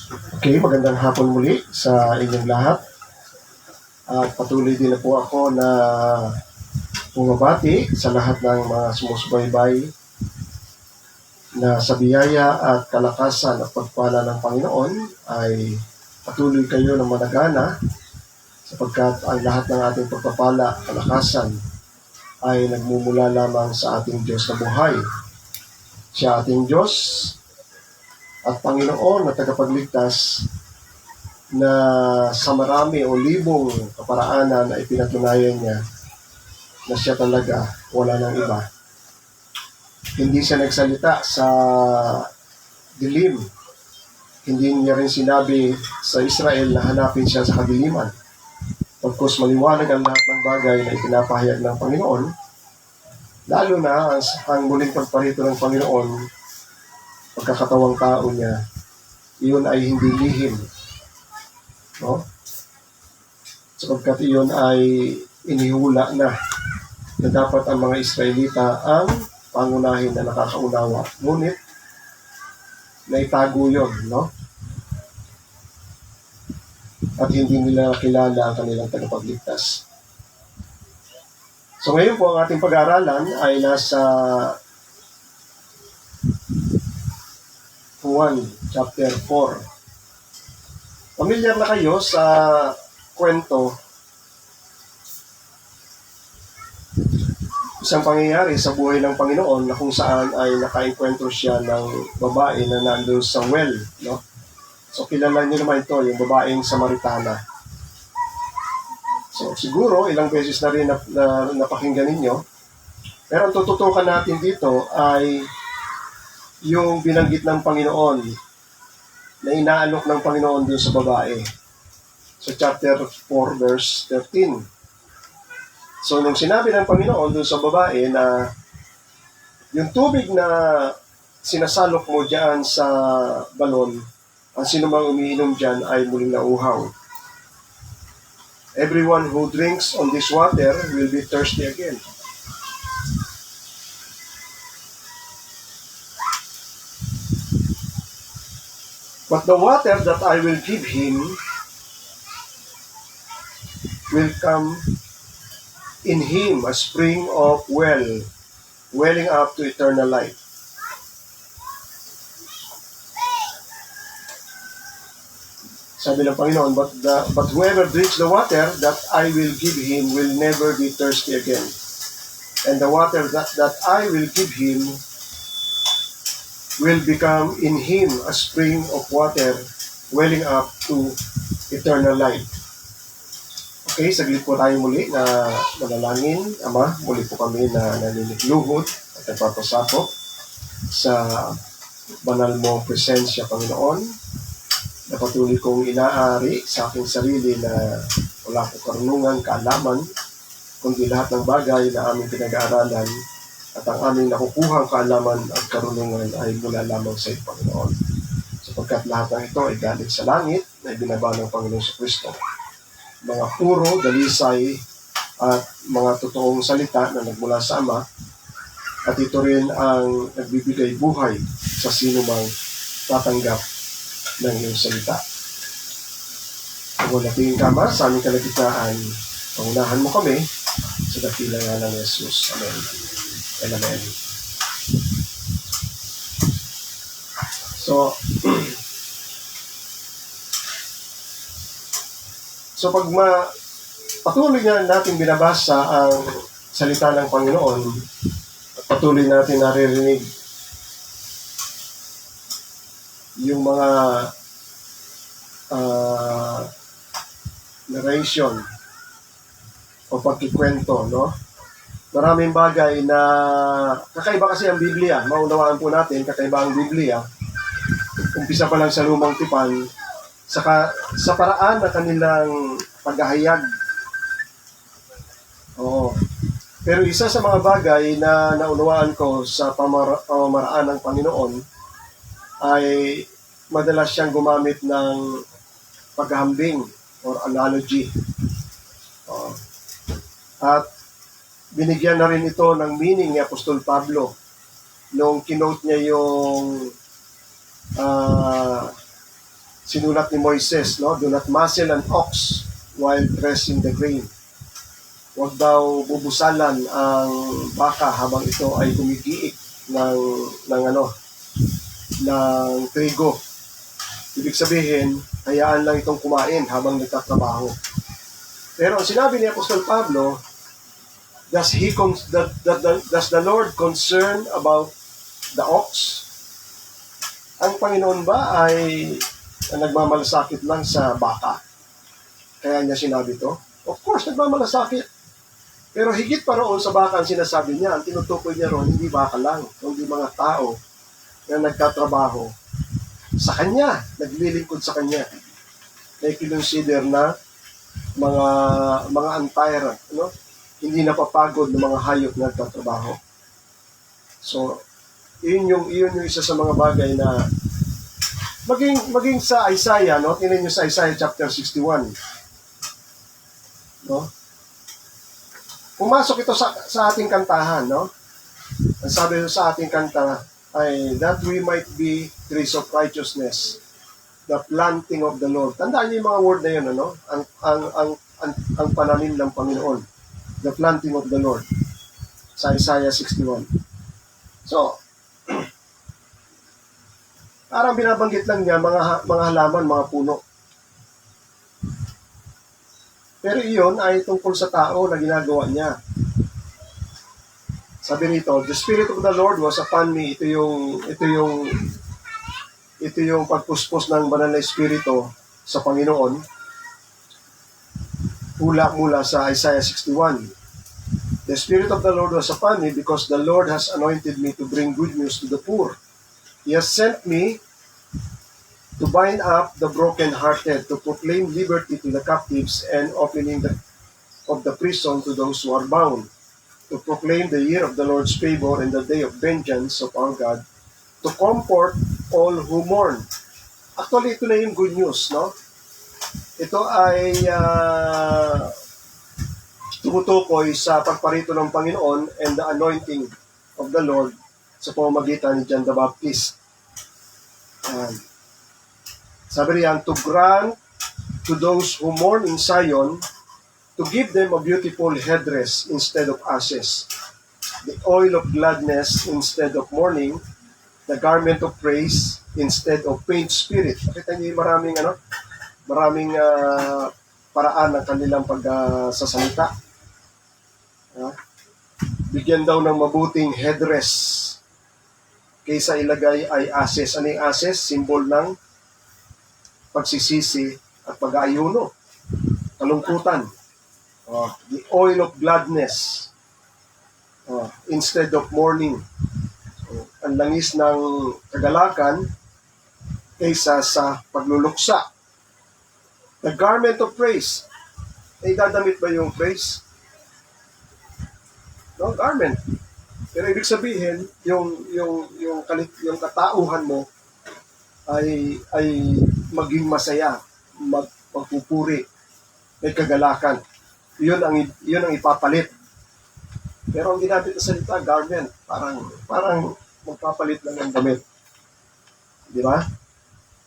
Okay, magandang hapon muli sa inyong lahat. At patuloy din na po ako na bumabati sa lahat ng mga sumusubaybay na sa biyaya at kalakasan at pagpala ng Panginoon ay patuloy kayo ng managana sapagkat ang lahat ng ating pagpapala, kalakasan ay nagmumula lamang sa ating Diyos na buhay. Siya ating Diyos at Panginoon na tagapagligtas na sa marami o libong kaparaanan ay pinatunayan niya na siya talaga, wala nang iba. Hindi siya nagsalita sa dilim. Hindi niya rin sinabi sa Israel na hanapin siya sa kadiliman. Pagkus maliwanag ang lahat ng bagay na ipinapahayag ng Panginoon, lalo na ang muling pagparito ng Panginoon, pagkakatawang tao niya, iyon ay hindi lihim. No? Sapagkat iyon ay inihula na dapat ang mga Israelita ang pangunahin na nakakaunawa. Ngunit, naitago yun, no? At hindi nila kilala ang kanilang tagapagligtas. So ngayon po ang ating pag-aaralan ay nasa Juan chapter 4. Pamilyar na kayo sa kwento, isang pangyayari sa buhay ng Panginoon na kung saan ay nakaenkwentro siya ng babae na nandun sa well, no? So kilala niyo naman ito, yung babaeng Samaritana. So siguro ilang beses na rin napakinggan ninyo. Pero ang tututukan natin dito ay yung binanggit ng Panginoon na inaalok ng Panginoon doon sa babae. So chapter 4 verse 13. So nung sinabi ng Panginoon doon sa babae na yung tubig na sinasalok mo diyan sa balon, ang sino mang umiinom diyan ay muling nauuhaw. Everyone who drinks on this water will be thirsty again. But the water that I will give him will come in him a spring of welling up to eternal life. Sabi ng Panginoon, but whoever drinks the water that I will give him will never be thirsty again. And the water that I will give him will become in him a spring of water welling up to eternal life. Okay, saglit po tayo muli na manalangin. Ama, muli po kami na naninikluhod at nagpapasapot sa banal mong presensya, Panginoon, na patuloy kong inaari sa aking sarili na wala ko karunungan, kaalaman, kundi lahat ng bagay na aming pinag-aaralan at ang aming nakukuhang kaalaman at karunungan ay mula lamang sa iyo, Panginoon. Sapagkat lahat ng ito ay galing sa langit na ibinaba ng Panginoon sa Kristo. Mga puro, dalisay at mga totoong salita na nagmula sa Ama, at ito rin ang nagbibigay buhay sa sino mang tatanggap ng iyong salita. Kung natingin ka ma sa aming kalagitnaan, pangunahan mo kami sa dakilang ngalan ng Jesus. Amen. And amen. So pag patuloy natin binabasa ang salita ng Panginoon at patuloy natin naririnig yung mga narration o pagkikwento, no? Maraming bagay na kakaiba kasi ang Biblia. Maunawaan po natin, kakaiba ang Biblia. Umpisa pa lang sa lumang tipan, sa paraan na kanilang paghahayag. Oo. Pero isa sa mga bagay na naunawaan ko sa pamamaraan ng Panginoon ay madalas siyang gumamit ng paghahambing or analogy. At binigyan na rin ito ng meaning ni Apostol Pablo nung kinote niya yung sinulat ni Moises, no? Do not muzzle an ox while threshing the grain. Huwag daw bubusalan ang baka habang ito ay gumigiik ng trigo. Ibig sabihin, hayaan lang itong kumain habang nagtatrabaho. Pero ang sinabi ni Apostol Pablo, does the Lord concern about the ox? Ang Panginoon ba ay nagmamalasakit lang sa baka? Kaya niya sinabi to? Of course, nagmamalasakit. Pero higit pa roon sa baka ang sinasabi niya, ang tinutukoy niya roon, hindi baka lang, kundi mga tao na nagtatrabaho sa kanya, naglilingkod sa kanya. May kinonsider na mga umpire, no? Hindi napapagod ng mga hayop na nagtatrabaho. So, yun yung isa sa mga bagay na maging sa Isaiah, no? Tingnan niyo sa Isaiah chapter 61. No? Pumasok ito sa ating kantahan, no? Ang sabi sa ating kanta ay, that we might be trees of righteousness, the planting of the Lord. Tandaan niyo yung mga word na yun, ano? Ang pananim ng Panginoon, the planting of the Lord, sa Isaiah 61. So, parang binabanggit lang niya mga halaman, mga puno. Pero iyon ay tungkol sa tao na ginagawa niya. Sabi nito, the Spirit of the Lord was upon me. Ito yung pagpuspos ng banal na Espiritu sa Panginoon. Mula sa Isaiah 61. The Spirit of the Lord was upon me because the Lord has anointed me to bring good news to the poor. He has sent me to bind up the brokenhearted, to proclaim liberty to the captives and opening of the prison to those who are bound, to proclaim the year of the Lord's favor and the day of vengeance of our God, to comfort all who mourn. Actually, ito na yung good news, no? Ito ay tumutukoy sa pagparito ng Panginoon and the anointing of the Lord sa pamamagitan ni John the Baptist. Sabi riyan, to grant to those who mourn in Zion, to give them a beautiful headdress instead of ashes, the oil of gladness instead of mourning, the garment of praise instead of faint spirit. Nakita niyo maraming paraan ng kanilang pagsasalita. Bigyan daw ng mabuting headdress kaysa ilagay ay ashes. Ano yung ashes? Symbol ng pagsisisi at pag-aayuno, kalungkutan. The oil of gladness instead of mourning. Ang langis ng kagalakan kaysa sa pagluluksa. The garment of praise. Dadamit ba yung praise? No, garment. Pero ibig sabihin, yung katauhan mo ay maging masaya, magpupuri, may kagalakan. Yun ang ipapalit. Pero ang ginamit na salita, garment, parang magpapalit lang ng damit. Di ba?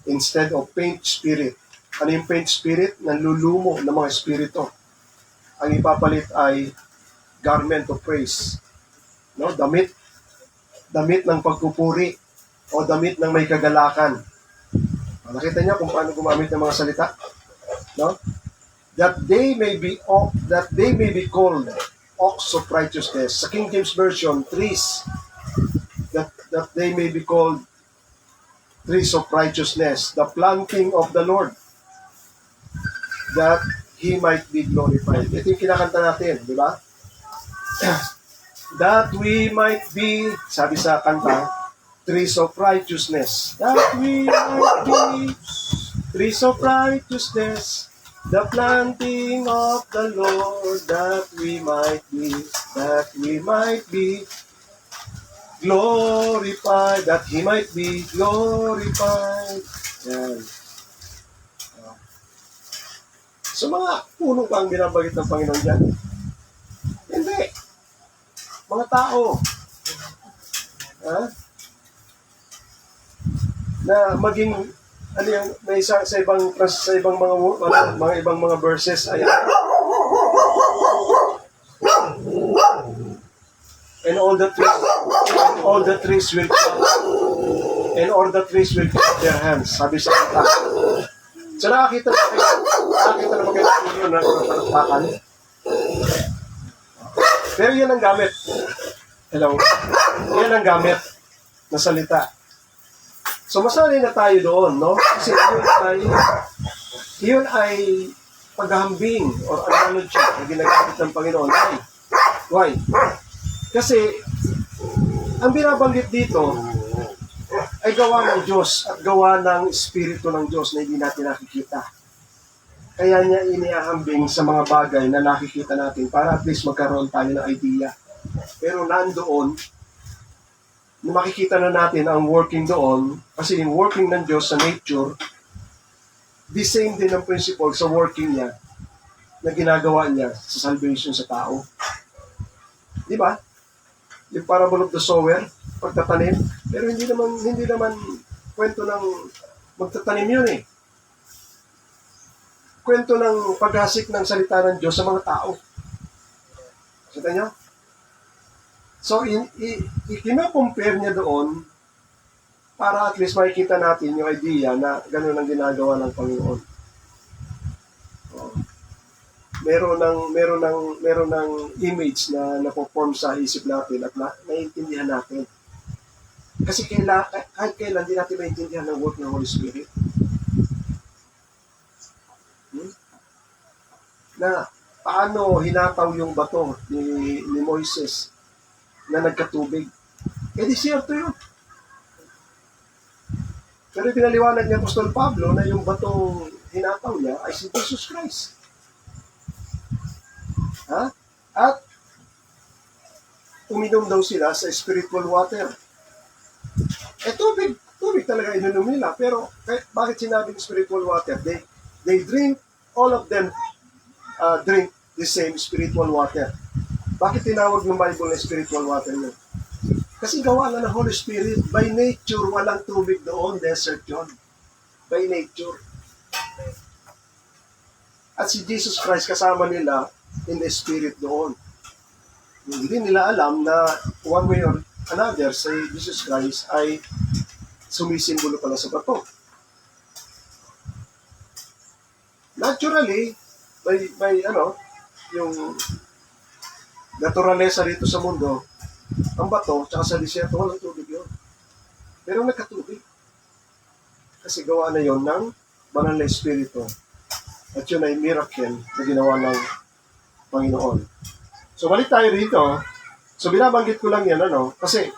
Instead of faint spirit. Ano yung faint spirit? Nanlulumo ng mga espiritu. Ang ipapalit ay garment of praise. No? Damit ng pagpupuri o damit ng may kagalakan. Nakita niyo kung paano gumamit ng mga salita? No? That they may be called ox of righteousness. Sa King James Version, trees. That they may be called trees of righteousness, the planting of the Lord, that He might be glorified. Ito yung kinakanta natin, di ba? That we might be, sabi sa kanta, trees of righteousness. That we might be trees of righteousness, the planting of the Lord, that we might be glorified, that He might be glorified. Yan. So mga puno ba ang binabagit ng Panginoon dyan? Hindi. Mga tao. Na maging ano yung may sa ibang mga mga ibang mga verses ay and all the trees will and all the trees will clap their hands, sabi sa kanta. So nakakita na ba kayo yun na palakpakan? Pero yan ang gamit. Hello? Yan ang gamit na salita. So masanay na tayo doon, no? Kasi yun ay paghahambing or analogy na ginagamit ng Panginoon. Why? Kasi ang binabanggit dito ay gawa ng Diyos at gawa ng Espiritu ng Diyos na hindi natin nakikita. Kaya niya inihahambing sa mga bagay na nakikita natin para at least magkaroon tayo ng idea. Pero nandoon, makikita na natin ang working doon, kasi yung working ng Diyos sa nature, the same din ang principle sa working niya na ginagawa niya sa salvation sa tao. Di ba? Yung parable of the sower, pagtatanim, pero hindi naman kwento ng magtatanim yun eh. Kwento ng paghasik ng salita ng Diyos sa mga tao. Kita niyo? So, kina-compare niya doon para at least makikita natin yung idea na gano'n ang ginagawa ng Panginoon. Meron ng image na napoform sa isip natin at naiintindihan natin. Kasi kahit kailan hindi natin maintindihan ng work ng Holy Spirit. Na paano hinataw yung bato ni Moises na nagkatubig. Desierto yun. Pero pinaliwanag ni Apostol Pablo na yung batong hinataw niya ay si Jesus Christ. At uminom daw sila sa spiritual water. Tubig talaga ininom nila. Pero bakit sinabing spiritual water? They drink, all of them drink the same spiritual water. Bakit tinawag ng Bible na spiritual water yun? Kasi gawa na ng Holy Spirit. By nature, walang tubig doon. Desert yun. By nature. At si Jesus Christ kasama nila in the Spirit doon. Hindi nila alam na one way or another, si Jesus Christ ay sumisimbolo pala sa bato. Naturally, yung naturalesa dito sa mundo, ang bato, tsaka sa desierto, walang tubig yun. Pero nagkatubig. Kasi gawa na yon ng banal na Espiritu. At yun ay miracle na ginawa ng Panginoon. So, balik tayo rito. So, binabanggit ko lang yan, kasi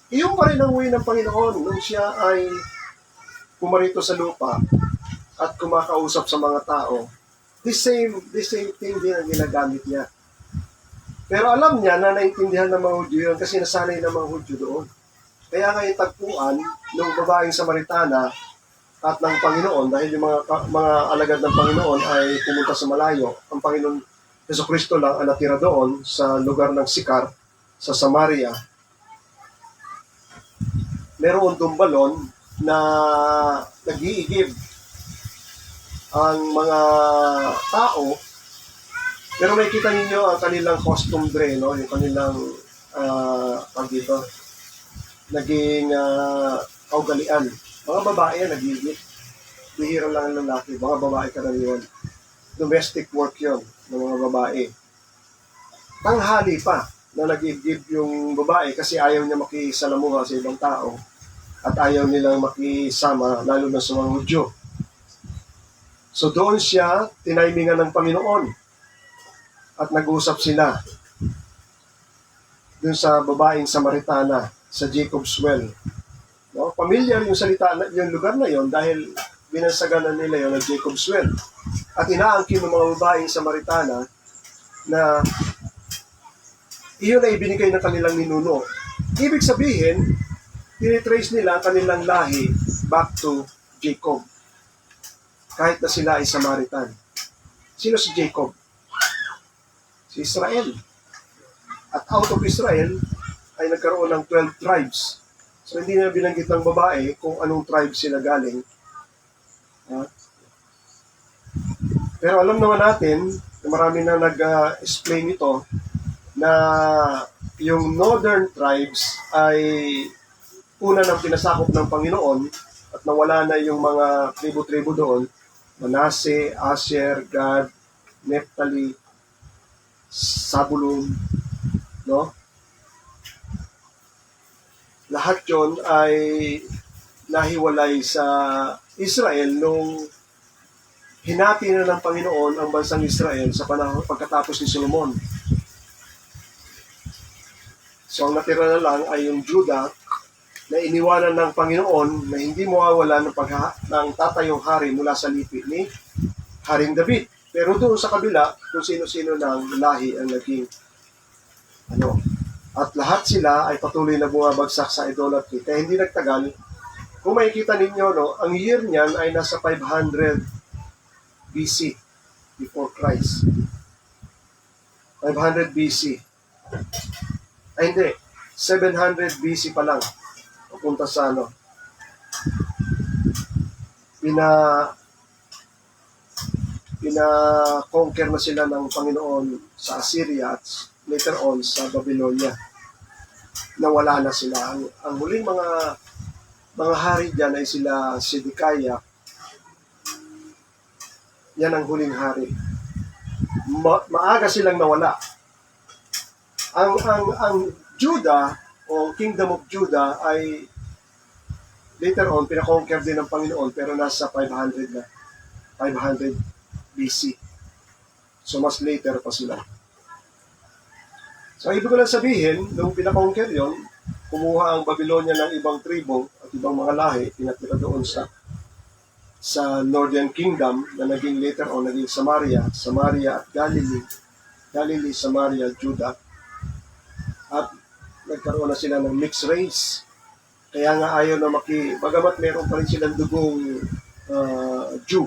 iyon pa rin ang way ng Panginoon nung siya ay pumarito sa lupa at kumakausap sa mga tao. The same thing din ang ginagamit niya. Pero alam niya na naintindihan ng mga Hudyo yun kasi nasanay ng mga Hudyo doon. Kaya nga yung tagpuan ng babaeng Samaritana at ng Panginoon, dahil yung mga alagad ng Panginoon ay pumunta sa malayo, ang Panginoon Jesucristo lang ang natira doon sa lugar ng Sikar, sa Samaria. Meron dumbalon na nag-iigib ang mga tao, pero makikita ninyo ang kanilang costume dre, no? Yung kanilang dito, naging kaugalian. Mga babae yan nag-iigib. Bihira lang ang lalaki, mga babae karaniwan. Domestic work yon ng mga babae. Tanghali pa na nag-iigib yung babae kasi ayaw niya makisalamuha sa ibang tao at ayaw nilang makisama, lalo na sa mga Hudyo. So doon siya, tinaymingan ng Panginoon at nag-usap sila doon sa babaeng Samaritana sa Jacob's Well. No? Familiar yung salita, yung lugar na yon dahil binansaganan nila yon ng Jacob's Well. At inaangkin ng mga babaeng Samaritana na iyon ay ibinigay ng kanilang ninuno. Ibig sabihin, tinitrace nila ang kanilang lahi back to Jacob. Kahit na sila ay Samaritan. Sino si Jacob? Si Israel. At out of Israel ay nagkaroon ng 12 tribes. So hindi na binanggit ng babae kung anong tribe sila galing. Pero alam naman natin, marami na nag-explain ito, na yung northern tribes ay una nang pinasakop ng Panginoon at nawala na yung mga tribu-tribu doon, Manase, Asher, Gad, Naphtali, Zabulon, no? Lahat yon ay nahiwalay sa Israel nung hinati na ng Panginoon ang bansang Israel sa panahon pagkatapos ni Solomon. So ang natira na lang ay yung Judah na iniwanan ng Panginoon na hindi mawawala ng tatayong hari mula sa lipi ni Haring David. Pero doon sa kabila, kung sino-sino ng lahi ang naging at lahat sila ay patuloy na bumabagsak sa idolatry. Kaya hindi nagtagal. Kung makikita ninyo, ang year niyan ay nasa 500 BC, before Christ. 500 BC. Ay hindi, 700 BC pa lang. Papunta sa pina-conquer na sila ng Panginoon sa Assyria at later on sa Babylonia. Nawala na sila. Ang huling mga hari dyan ay sila Zedekiah. Yan ang huling hari. Maaga silang nawala. Ang Judah o Kingdom of Judah ay later on pina-conquer din ng Panginoon pero nasa 500 na. 500 BC. So mas later pa sila. So ibig ko lang sabihin, nung pina-conquer yon, kumuha ang Babylonia ng ibang tribo at ibang mga lahi, pinatira doon sa Northern Kingdom na naging later on, naging Samaria at Galilee, Samaria, Judah. At nagkaroon na sila ng mixed race. Kaya nga ayaw na bagamat meron pa rin silang dugong Jew.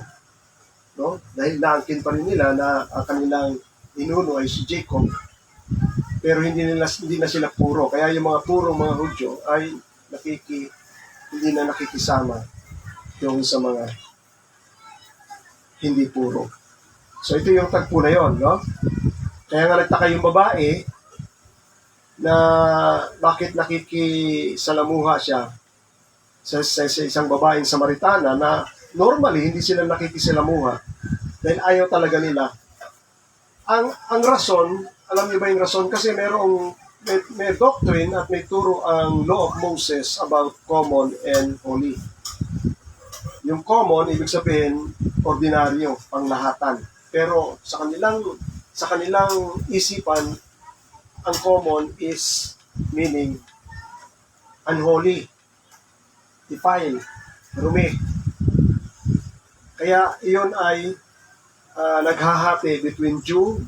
No? Dahil naangkin pa rin nila na ang kanilang inuno ay si Jacob. Pero hindi na sila puro. Kaya yung mga puro mga Hudyo ay hindi na nakikisama yung sa mga hindi puro. So ito yung tagpo na yon, no? Kaya nga nagtaka yung babae na bakit nakikisalamuha siya sa isang babaeng Samaritana na normally hindi sila nakikisalamuha dahil ayaw talaga nila. Ang rason, alam niyo ba yung rason? Kasi may doctrine at may turo ang law of Moses about common and holy. Yung common, ibig sabihin, ordinaryo, panglahatan. Pero sa kanilang isipan, ang common is meaning unholy, defiled, rumi. Kaya iyon ay naghahati between Jew.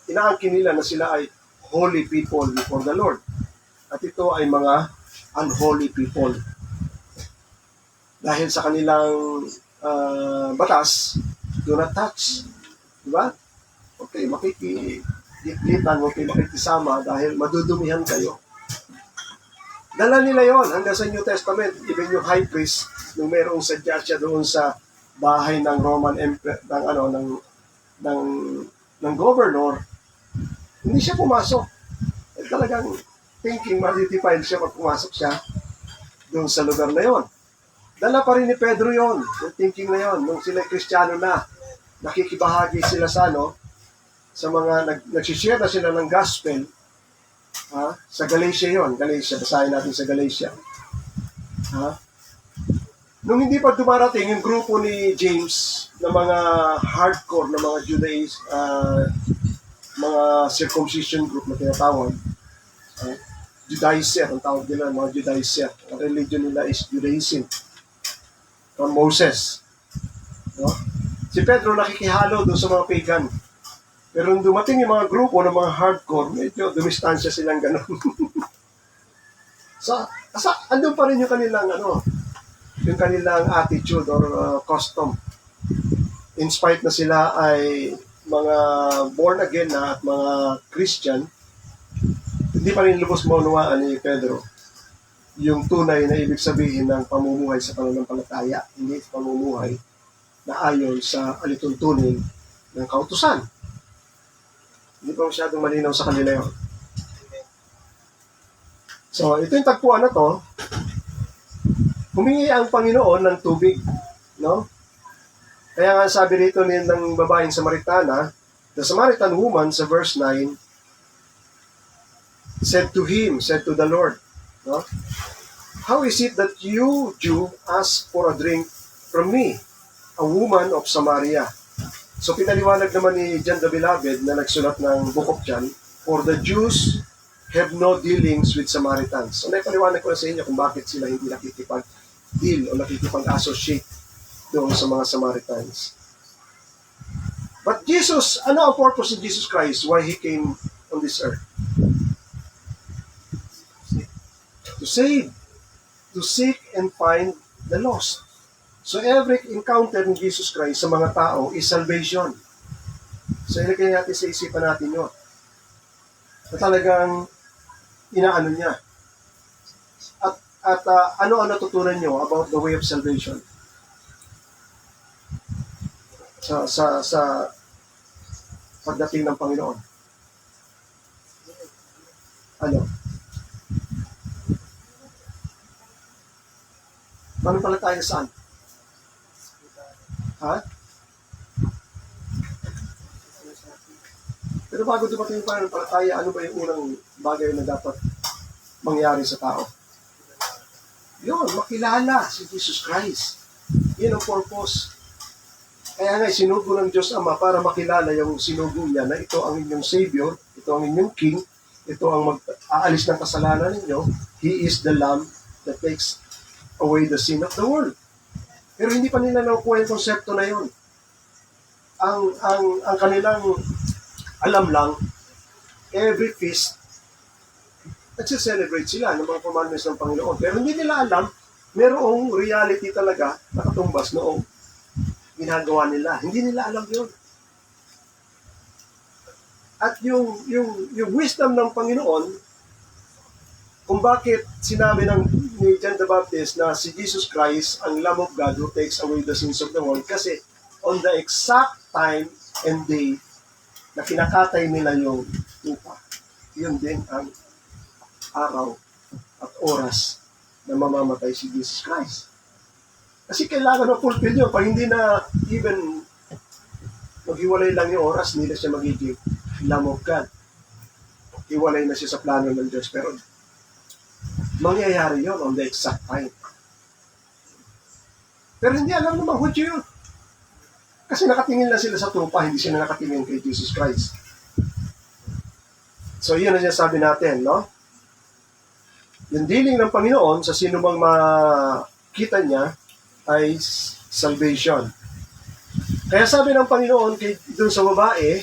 Inaangkin nila na sila ay holy people before the Lord. At ito ay mga unholy people. Dahil sa kanilang batas, do not touch. Diba? Okay, makikigitlitan, okay, makikisama dahil madudumihan kayo. Dala nila yon hanggang sa New Testament. Even yung high priest, nung merong sadya siya doon sa bahay ng Roman Emperor, ng governor, hindi siya pumasok. Eh, talagang thinking, ma-defile siya pag pumasok siya doon sa lugar na yon. Dala pa rin ni Pedro yon, yung thinking na yon, nung sila Kristiyano na, nakikibahagi sila sa mga, nagsishare na sila ng gospel, sa Galatia yon. Galatia, basahin natin sa Galatia. Nung hindi pa dumarating yung grupo ni James na mga hardcore na mga mga circumcision group na tinatawag, Judaizer, ang tawag nila, mga Judaizer. Ang religion nila is Judaism. From Moses. No? Si Pedro nakikihalo doon sa mga pagan. Pero nung dumating yung mga grupo ng mga hardcore, medyo dumistansya silang gano'n. Andun pa rin yung kanilang attitude or custom. In spite na sila ay mga born again na at mga Christian, hindi pa rin lubos maunawaan ni Pedro yung tunay na ibig sabihin ng pamumuhay sa pananampalataya, hindi pamumuhay na ayon sa alituntunin ng kautusan. Hindi pa masyadong malinaw sa kanila yun. So, ito yung tagpuan na to, humingi ang Panginoon ng tubig, no? Kaya nga sabi rito ng babaeng Samaritana, the Samaritan woman sa verse 9, said to the Lord, no? How is it that you, Jew, ask for a drink from me, a woman of Samaria? So pinaliwanag naman ni John the Beloved na nagsulat ng Book of John, for the Jews have no dealings with Samaritans. So naipaliwanag ko na sa inyo kung bakit sila hindi nakikipag-deal o nakikipag-associate doon sa mga Samaritans. But Jesus, ano ang purpose of Jesus Christ? Why He came on this earth? To save, to seek and find the lost. So every encounter ni Jesus Christ sa mga tao is salvation. So ilagay natin sa isipan natin yun. Na talagang inaano niya. At ano ang natutunan nyo about the way of salvation? Sa pagdating ng Panginoon. Ano? Pananampalataya saan? Ha? Pero bago dumating yung pananampalataya, ano ba yung unang bagay na dapat mangyari sa tao? Yun, makilala si Jesus Christ. Yun ang purpose. Kaya nga, sinugo ng Diyos Ama para makilala yung sinugo niya na ito ang inyong Savior, ito ang inyong King, ito ang mag-aalis ng kasalanan ninyo. He is the Lamb that takes away the sin of the world. Pero hindi pa nila nakukuha yung konsepto na yun. Ang kanilang alam lang, every feast, nagse-celebrate sila ng mga commandments ng Panginoon. Pero hindi nila alam, merong reality talaga nakatumbas noong ginagawa nila. Hindi nila alam yun. At yung wisdom ng Panginoon, kung bakit sinabi ni John the Baptist na si Jesus Christ ang Lamb of God who takes away the sins of the world, kasi on the exact time and day na kinakatay nila yung tupa, yun din ang araw at oras na mamamatay si Jesus Christ. Kasi kailangan ma-fulfill yun. Pag hindi na even maghiwalay lang yung oras, hindi na siya magiging Lamb of God. Hiwalay na siya sa plano ng Diyos. Pero mangyayari yun on the exact time. Pero hindi alam naman Hudyo yun. Kasi nakatingin na sila sa tupa, hindi sila nakatingin kay Jesus Christ. So yun ang sabi natin, no? Yung dealing ng Panginoon sa sino mang makita niya ay salvation. Kaya sabi ng Panginoon dun sa babae,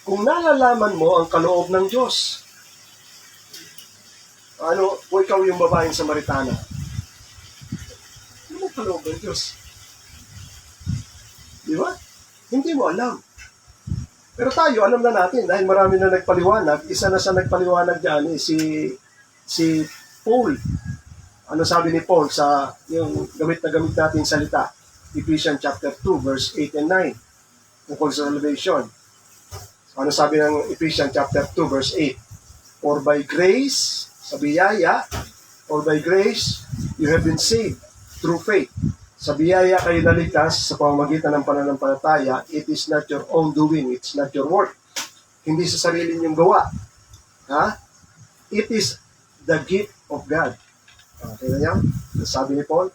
kung nalalaman mo ang kaloob ng Diyos, kung ikaw yung babaeng Samaritana, ano ang kaloob ng Diyos? Di ba? Hindi mo alam. Pero tayo, alam na natin, dahil marami na nagpaliwanag, isa na sa nagpaliwanag dyan, si Paul. Ano sabi ni Paul sa yung gamit natin salita? Ephesians chapter 2, verse 8 and 9. Tungkol sa salvation. Ano sabi ng Ephesians chapter 2, verse 8? For by grace, sa biyaya, for by grace, you have been saved through faith. Sa biyaya kayo naligtas sa pamamagitan ng pananampalataya. It is not your own doing, it's not your work. Hindi sa sarili niyong gawa. Ha? It is the gift of God. Okay na yan? Sabi ni Paul,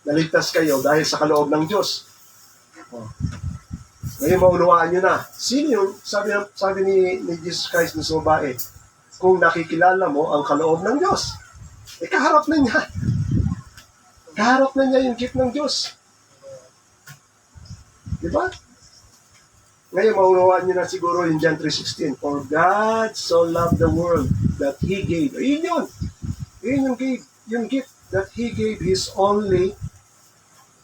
naligtas kayo dahil sa kaloob ng Diyos. Ngayon maunawaan nyo na. Sino yun? Sabi ni Jesus Christ na sa babae, kung nakikilala mo ang kaloob ng Diyos, kaharap na niya. Kaharap na niya yung gift ng Diyos. Diba? Ngayon maunawaan nyo na siguro yung John 3:16. For God so loved the world that He gave. Yun yun. Yun yung gift that He gave His only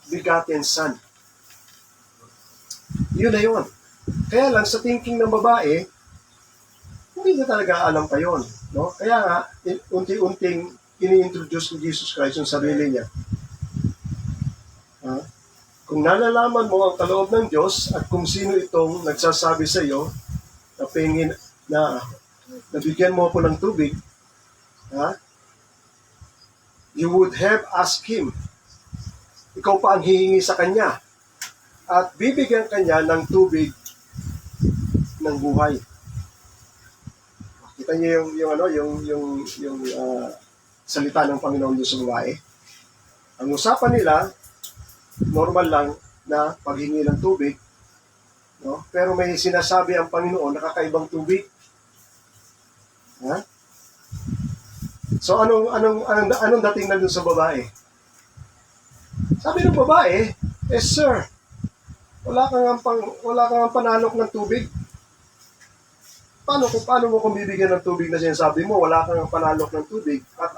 begotten Son. Yun na yun. Kaya lang sa thinking ng babae, hindi niya talaga alam pa yun. No? Kaya nga, unti-unting ini-introduce ni Jesus Christ yung sarili niya. Kung nalalaman mo ang kaloob ng Diyos at kung sino itong nagsasabi sa iyo na pingin na nabigyan mo ako ng tubig, you would have asked Him. Ikaw pa ang hihingi sa Kanya at bibigyan Kanya ng tubig ng buhay. Kita niyo yung salita ng Panginoon doon sa babae. Ang usapan nila, normal lang na paghingi ng tubig, no? Pero may sinasabi ang Panginoon na kakaibang tubig. So anong dating na doon sa babae? Sabi ng babae, sir, wala kang panalok ng tubig. Paano mo kung bibigyan ng tubig na sinasabi mo, wala kang panalok ng tubig at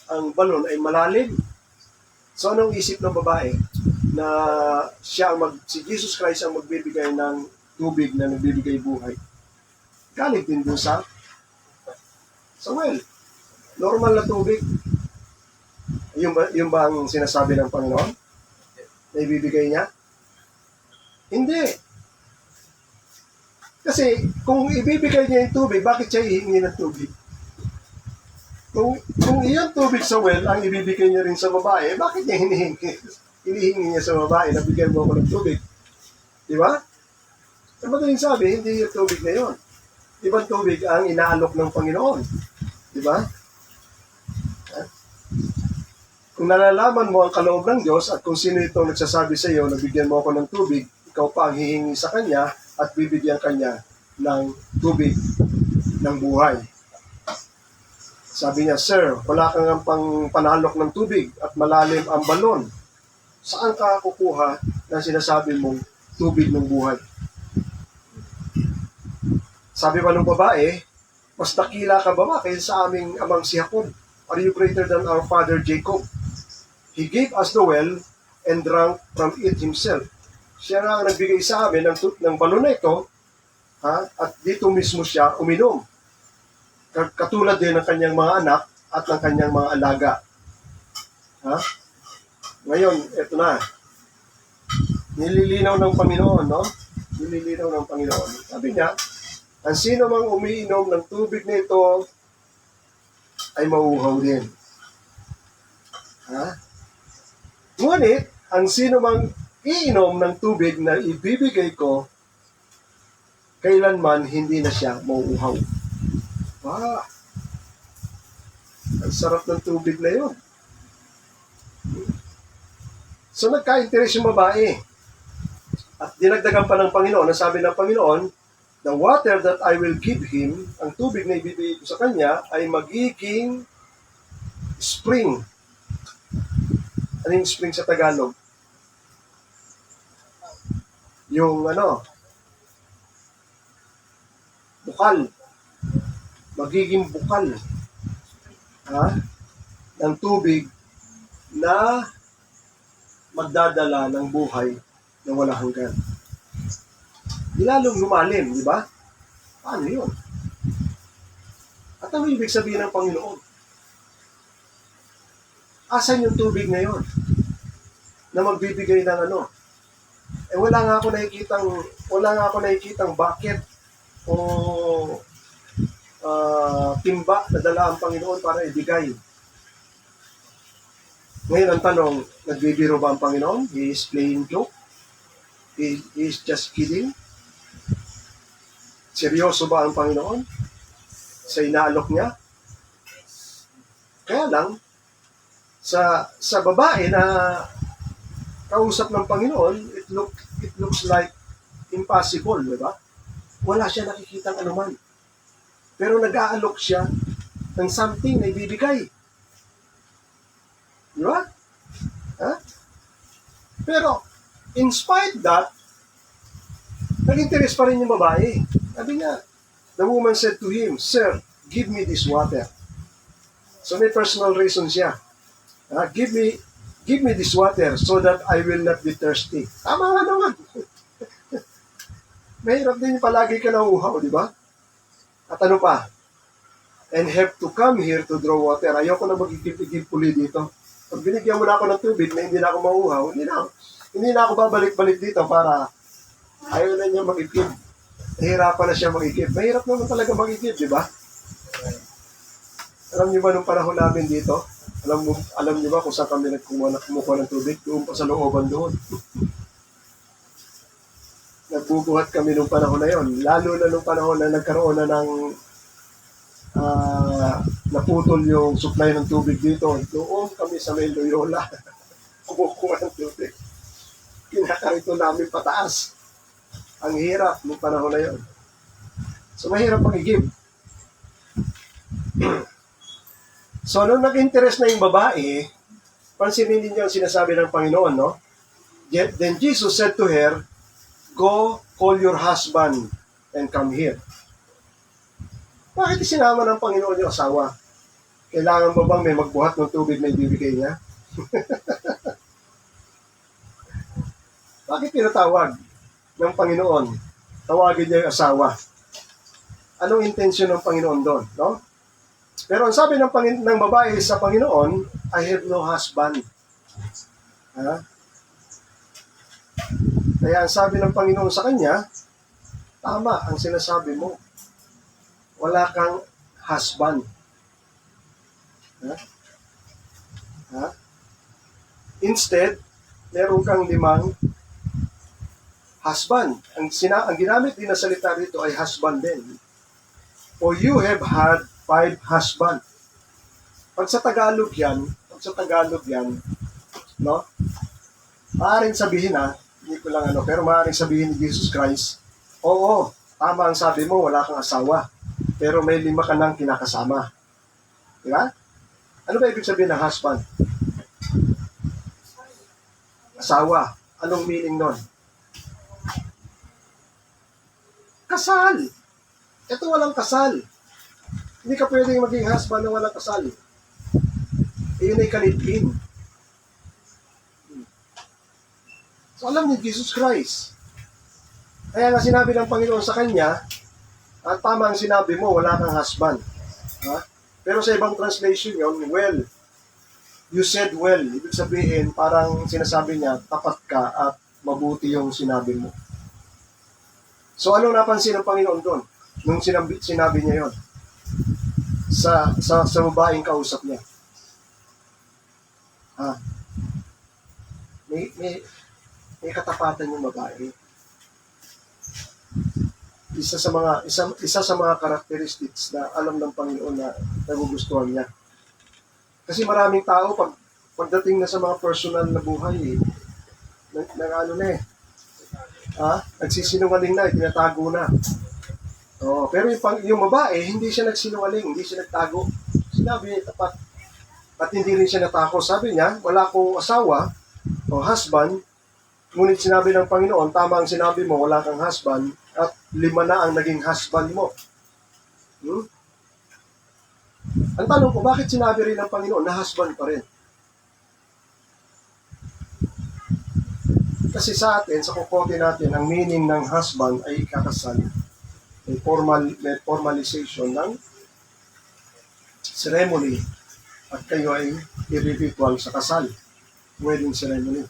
ang balon ay malalim? So anong isip ng babae? Na si Jesus Christ ang magbibigay ng tubig na nagbibigay buhay. Galing din doon sa well. Normal na tubig. Yung ba ang sinasabi ng Panginoon? Na ibibigay niya? Hindi. Kasi kung ibibigay niya yung tubig, bakit siya hihingi ng tubig? Kung iyon tubig sa well ang ibibigay niya rin sa babae, bakit niya hinihingi niya sa babae na bigyan mo ako ng tubig? Di ba? Sa madaling sabi, hindi yung tubig na yun. Ibang tubig ang inaalok ng Panginoon. Di ba? Kung nalalaman mo ang kaloob ng Diyos at kung sino itong nagsasabi sa iyo na bigyan mo ako ng tubig, ikaw pa ang hihingi sa Kanya at bibigyan Kanya ng tubig ng buhay. Sabi niya, sir, wala kang pang panalok ng tubig at malalim ang balon. Saan ka kukuha ng sinasabi mong tubig ng buhay? Sabi pa ng babae, mas dakila ka ba kaysa sa aming amang si Jacob? Are you greater than our father Jacob? He gave us the well and drank from it himself. Siya na ang nagbigay sa amin ng balon na ito, at dito mismo siya uminom. Katulad din ng kanyang mga anak at ng kanyang mga alaga. Ngayon, ito na. Nililinaw ng Panginoon, no? Nililinaw ng Panginoon. Sabi niya, ang sino mang umiinom ng tubig nito ay mauuhaw din. Ngunit, ang sino mang iinom ng tubig na ibibigay ko, kailanman hindi na siya mauuhaw. Ang sarap ng tubig na yun. So nagka-interest yung babae. At dinagdagan pa ng Panginoon, ang sabi ng Panginoon, the water that I will give him, ang tubig na ibibigay ko sa kanya, ay magiging spring. Ano yung spring sa Tagalog? Yung bukal. Magiging bukal. Ng tubig na magdadala ng buhay na wala hanggan. Lalong lumalim, di ba? Paano yun? At ano ibig sabihin ng Panginoon? Asan yung tubig ngayon na magbibigay ng wala nga ako nakikitang bucket o timba na dala ang Panginoon para ibigay. Ngayon ang tanong, nagbibiro ba ang Panginoon? He is playing joke? He is just kidding? Seryoso ba ang Panginoon sa inaalok niya? Kaya lang, sa babae na kausap ng Panginoon, it looks like impossible, di ba? Wala siya nakikitang anuman. Pero nag-aalok siya ng something na ibibigay. Di ba? Pero, in spite that, nag-interest pa rin yung babae. Sabi niya, the woman said to him, Sir, give me this water. So may personal reason siya. Give me this water so that I will not be thirsty. Tama nga naman. Mahirap din palagi ka nauuhaw, di ba? At ano pa? and have to come here to draw water. Ayoko na magigip-igip uli dito. Pag binigyan mo na ako ng tubig na hindi na ako mauuhaw, hindi na ako babalik-balik dito para ayaw na niya mag-igip. Nahirapan na siya mag-igip. Mahirap naman talaga mag-igip, di ba? Alam niyo ba nung panahon namin dito? Alam niyo ba kung saan kami kumukuha ng tubig? Doon pa sa looban doon. Nagbubuhat kami nung panahon na yon. Lalo na nung panahon na nagkaroon na ng naputol yung supply ng tubig dito. Doon kami sa may Loyola. Kumukuha ng tubig. Kinakarito namin pataas. Ang hirap nung panahon na yon. So mahirap mag-igib. So, nung nag-interest na yung babae, pansinin ninyo ang sinasabi ng Panginoon, no? Then Jesus said to her, "Go, call your husband and come here." Bakit sinama ng Panginoon yung asawa? Kailangan ba bang may magbuhat ng tubig na ibibigay niya? Bakit tinatawag ng Panginoon? Tawagin niya yung asawa. Anong intensyon ng Panginoon doon, no? Pero ang sabi ng babae sa Panginoon, "I have no husband." Ha? Kaya ang sabi ng Panginoon sa kanya, tama ang sinasabi mo. Wala kang husband. Ha? Ha? Instead, meron kang 5 husband. Ang ginamit din na salita rito ay husband din. For you have had 5 husband. Pag sa Tagalog yan, no? Maaaring sabihin hindi ko lang pero maaaring sabihin ni Jesus Christ, oo, tama ang sabi mo, wala kang asawa, pero may 5 ka nang kinakasama. Di ba? Ano ba ibig sabihin ng husband? Asawa. Anong meaning nun? Kasal. Ito walang kasal. Hindi ka pwedeng maging husband na walang kasal. Iyon ay kalipin. So alam ni Jesus Christ. Kaya nga sinabi ng Panginoon sa kanya, at tama ang sinabi mo, wala kang husband. Ha? Pero sa ibang translation yon, well, you said well. Ibig sabihin, parang sinasabi niya, tapat ka at mabuti yung sinabi mo. So anong napansin ng Panginoon doon? Nung sinabi niya yon sa babaeng kausap niya. May katapatan yung babae. Isa sa mga characteristics na alam ng Panginoon na nagugustuhan niya. Kasi maraming tao pagdating na sa mga personal na buhay, nagsisinungaling na, tinatago na. Pero yung babae, hindi siya nagsinungaling, hindi siya nagtago. Sinabi niya tapat. At hindi rin siya natako. Sabi niya, wala akong asawa o husband, ngunit sinabi ng Panginoon, tama ang sinabi mo, wala kang husband, at 5 na ang naging husband mo. Ang tanong ko, bakit sinabi rin ng Panginoon na husband pa rin? Kasi sa atin, sa kukote natin, ang meaning ng husband ay ikakasal. May formalization ng ceremony at kayo ay i-ritual sa kasal, wedding ceremony.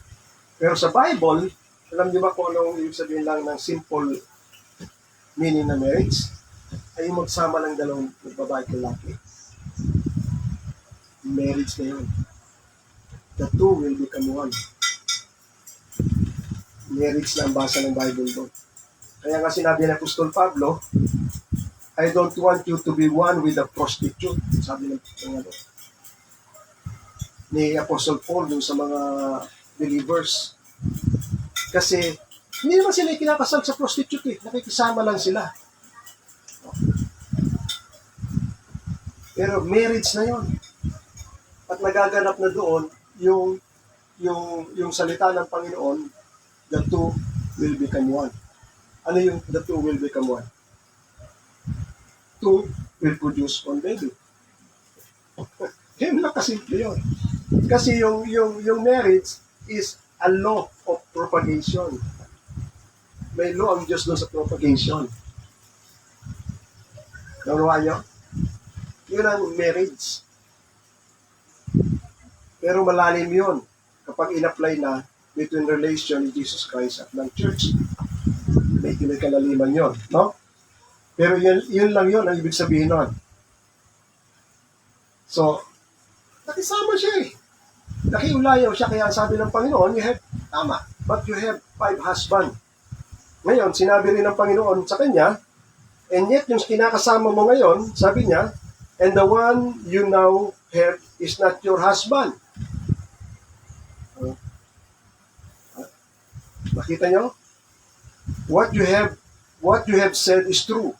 Pero sa Bible, alam niyo ba kung anong ibig sabihin lang ng simple meaning na marriage? Ay magsama ng dalawang babae at lalaki. Marriage na yun. The two will become one. Marriage na ang basa ng Bible doon. Kaya nga sinabi ng Apostol Pablo, I don't want you to be one with a prostitute. Sabi ni Apostle Paul dun sa mga believers. Kasi hindi naman sila kinakasal sa prostitute nakikisama lang sila. Pero marriage na yon. At nagaganap na doon yung salita ng Panginoon, the two will become one. Ano yung the two will become one? Two will produce one baby. Yun lang kasimple yun. Kasi yung marriage is a law of propagation. May law ang Diyos doon sa propagation. Naunawaan nyo? Yun ang marriage. Pero malalim yun kapag in-apply na between relation ni Jesus Christ at ng church. May kalaliman yun, no? Pero yun lang yun ang ibig sabihin nun. So, nakisama siya eh. Nakiulayaw siya, kaya sabi ng Panginoon, tama, but you have 5 husbands. Ngayon, sinabi rin ng Panginoon sa kanya, and yet yung kinakasama mo ngayon, sabi niya, and the one you now have is not your husband. Nakita niyo? What you have said is true.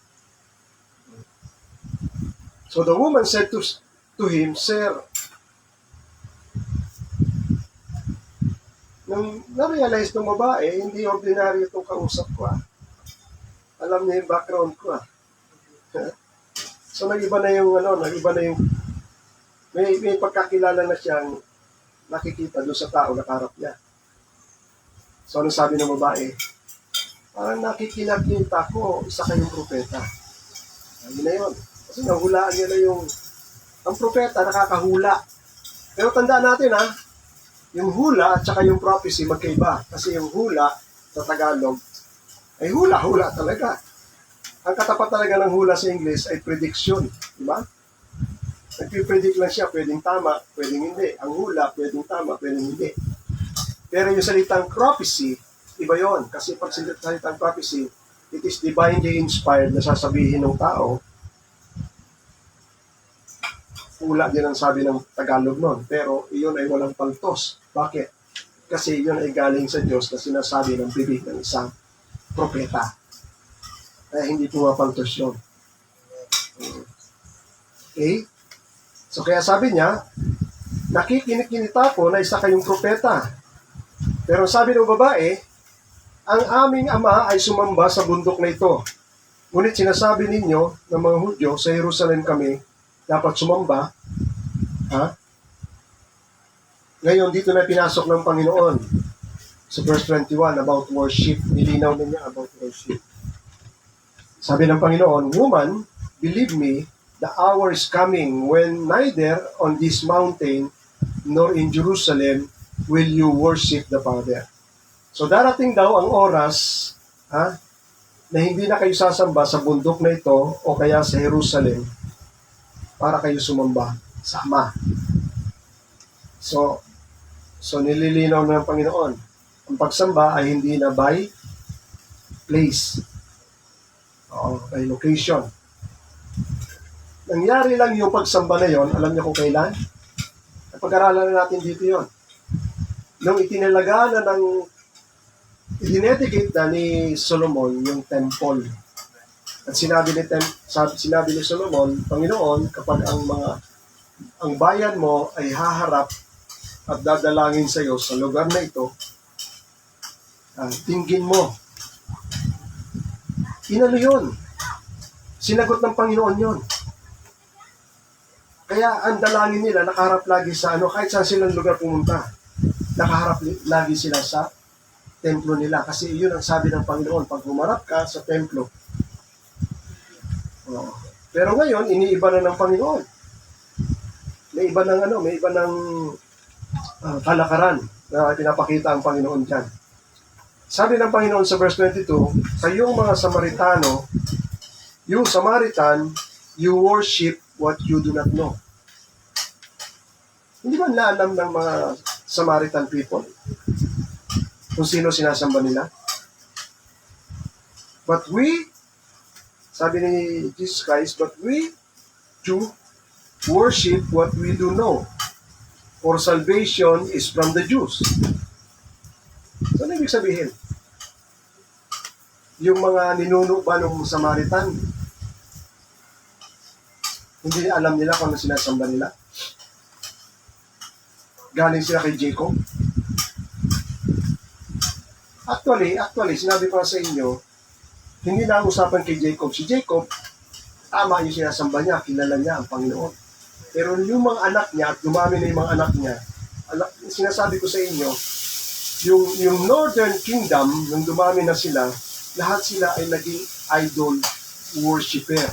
So the woman said to him, Sir, nung na-realize ng babae, hindi ordinaryo itong kausap ko. Alam niya yung background ko. So nag-iba na yung, may pagkakilala na siyang nakikita doon sa tao na karap niya. So ano sabi ng babae? Parang nakikita ko, isa kayong propeta. Ayun na yun. Kasi nahulaan niya na ang propeta nakakahula. Pero tandaan natin yung hula at saka yung prophecy magkaiba. Kasi yung hula sa Tagalog ay hula-hula talaga. Ang katapat talaga ng hula sa English ay prediction. Diba? Nagpipredict lang siya, pwedeng tama, pwedeng hindi. Ang hula, pwedeng tama, pwedeng hindi. Pero yung salitang prophecy, iba yon. Kasi pag salitang prophecy, it is divinely inspired na sasabihin ng tao. Hula din ang sabi ng Tagalog nun. Pero iyon ay walang paltos. Bakit? Kasi iyon ay galing sa Diyos na sinasabi ng bibig ng isang propeta. Kaya hindi pumapaltos yun. Okay? So kaya sabi niya, nakikinig-kinita ko na isa kayong propeta. Pero sabi ng babae, ang aming ama ay sumamba sa bundok na ito. Ngunit sinasabi ninyo ng mga Hudyo, sa Jerusalem kami dapat sumamba. Ngayon, dito na pinasok ng Panginoon. Sa verse 21, about worship. Nilinaw na niya about worship. Sabi ng Panginoon, Woman, believe me, the hour is coming when neither on this mountain nor in Jerusalem will you worship the Father. So darating daw ang oras na hindi na kayo sasamba sa bundok na ito o kaya sa Jerusalem para kayo sumamba sa Ama. So nililinaw ng Panginoon, ang pagsamba ay hindi na by place o by location. Nangyari lang yung pagsamba na yon, alam niyo kung kailan? Pag-aralan na natin dito yon. Nung idinedicate na ni Solomon yung temple. At sinabi ni Solomon, Panginoon, kapag ang bayan mo ay haharap at dadalangin sa iyo sa lugar na ito, tingin mo. Inano yun? Sinagot ng Panginoon yun. Kaya ang dalangin nila, nakaharap lagi sa kahit saan silang lugar pumunta, nakaharap lagi sila sa templo nila. Kasi yun ang sabi ng Panginoon, pag humarap ka sa templo. Pero ngayon, iniiba na ng Panginoon. May iba ng kalakaran na pinapakita ang Panginoon dyan. Sabi ng Panginoon sa verse 22, kayong mga Samaritano, you Samaritan, you worship what you do not know. Hindi ba naalam ng mga Samaritan people kung sino sinasamba nila? But we, sabi ni Jesus Christ, but we Jew worship what we do know. For salvation is from the Jews. So, ano ibig sabihin? Yung mga ninuno ba ng Samaritan, hindi alam nila kung ano sinasamba nila? Galing sila kay Jacob? Actually, sinabi ko sa inyo, hindi na usapan kay Jacob. Si Jacob, tama yung sinasamba niya, kilala niya ang Panginoon. Pero yung mga anak niya, at dumami na yung mga anak niya, sinasabi ko sa inyo, yung Northern Kingdom, nung dumami na sila, lahat sila ay naging idol worshiper.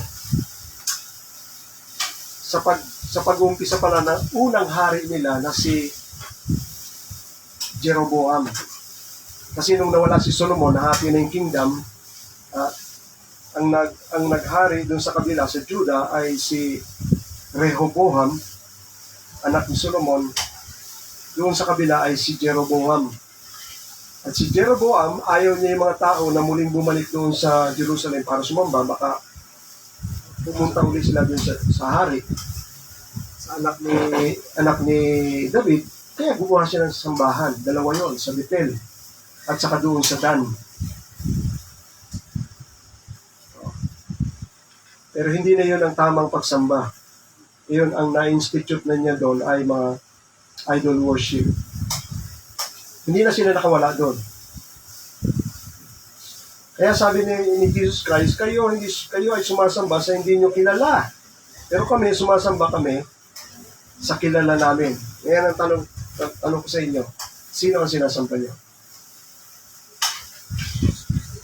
sa pag-uumpisa pala ng unang hari nila na si Jeroboam. Kasi nung nawala si Solomon, nahati na yung kingdom, ang naghari doon sa kabila sa Judah ay si Rehoboam, anak ni Solomon. Doon sa kabila ay si Jeroboam. At si Jeroboam, ayaw niya yung mga tao na muling bumalik doon sa Jerusalem para sumamba, baka pumunta ulit sila doon sa hari, sa anak ni David. Kaya gumawa siya ng sambahan. Dalawa yon, sa Bethel at saka doon sa Dan. Pero hindi na yun ang tamang pagsamba. Yun ang na-institute na niya doon ay mga idol worship. Hindi na sila nakawala doon. Kaya sabi ni Jesus Christ, kayo ay sumasamba sa hindi nyo kilala. Pero kami, sumasamba kami sa kilala namin. Ngayon ang tanong ko sa inyo, sino ang sinasamba nyo?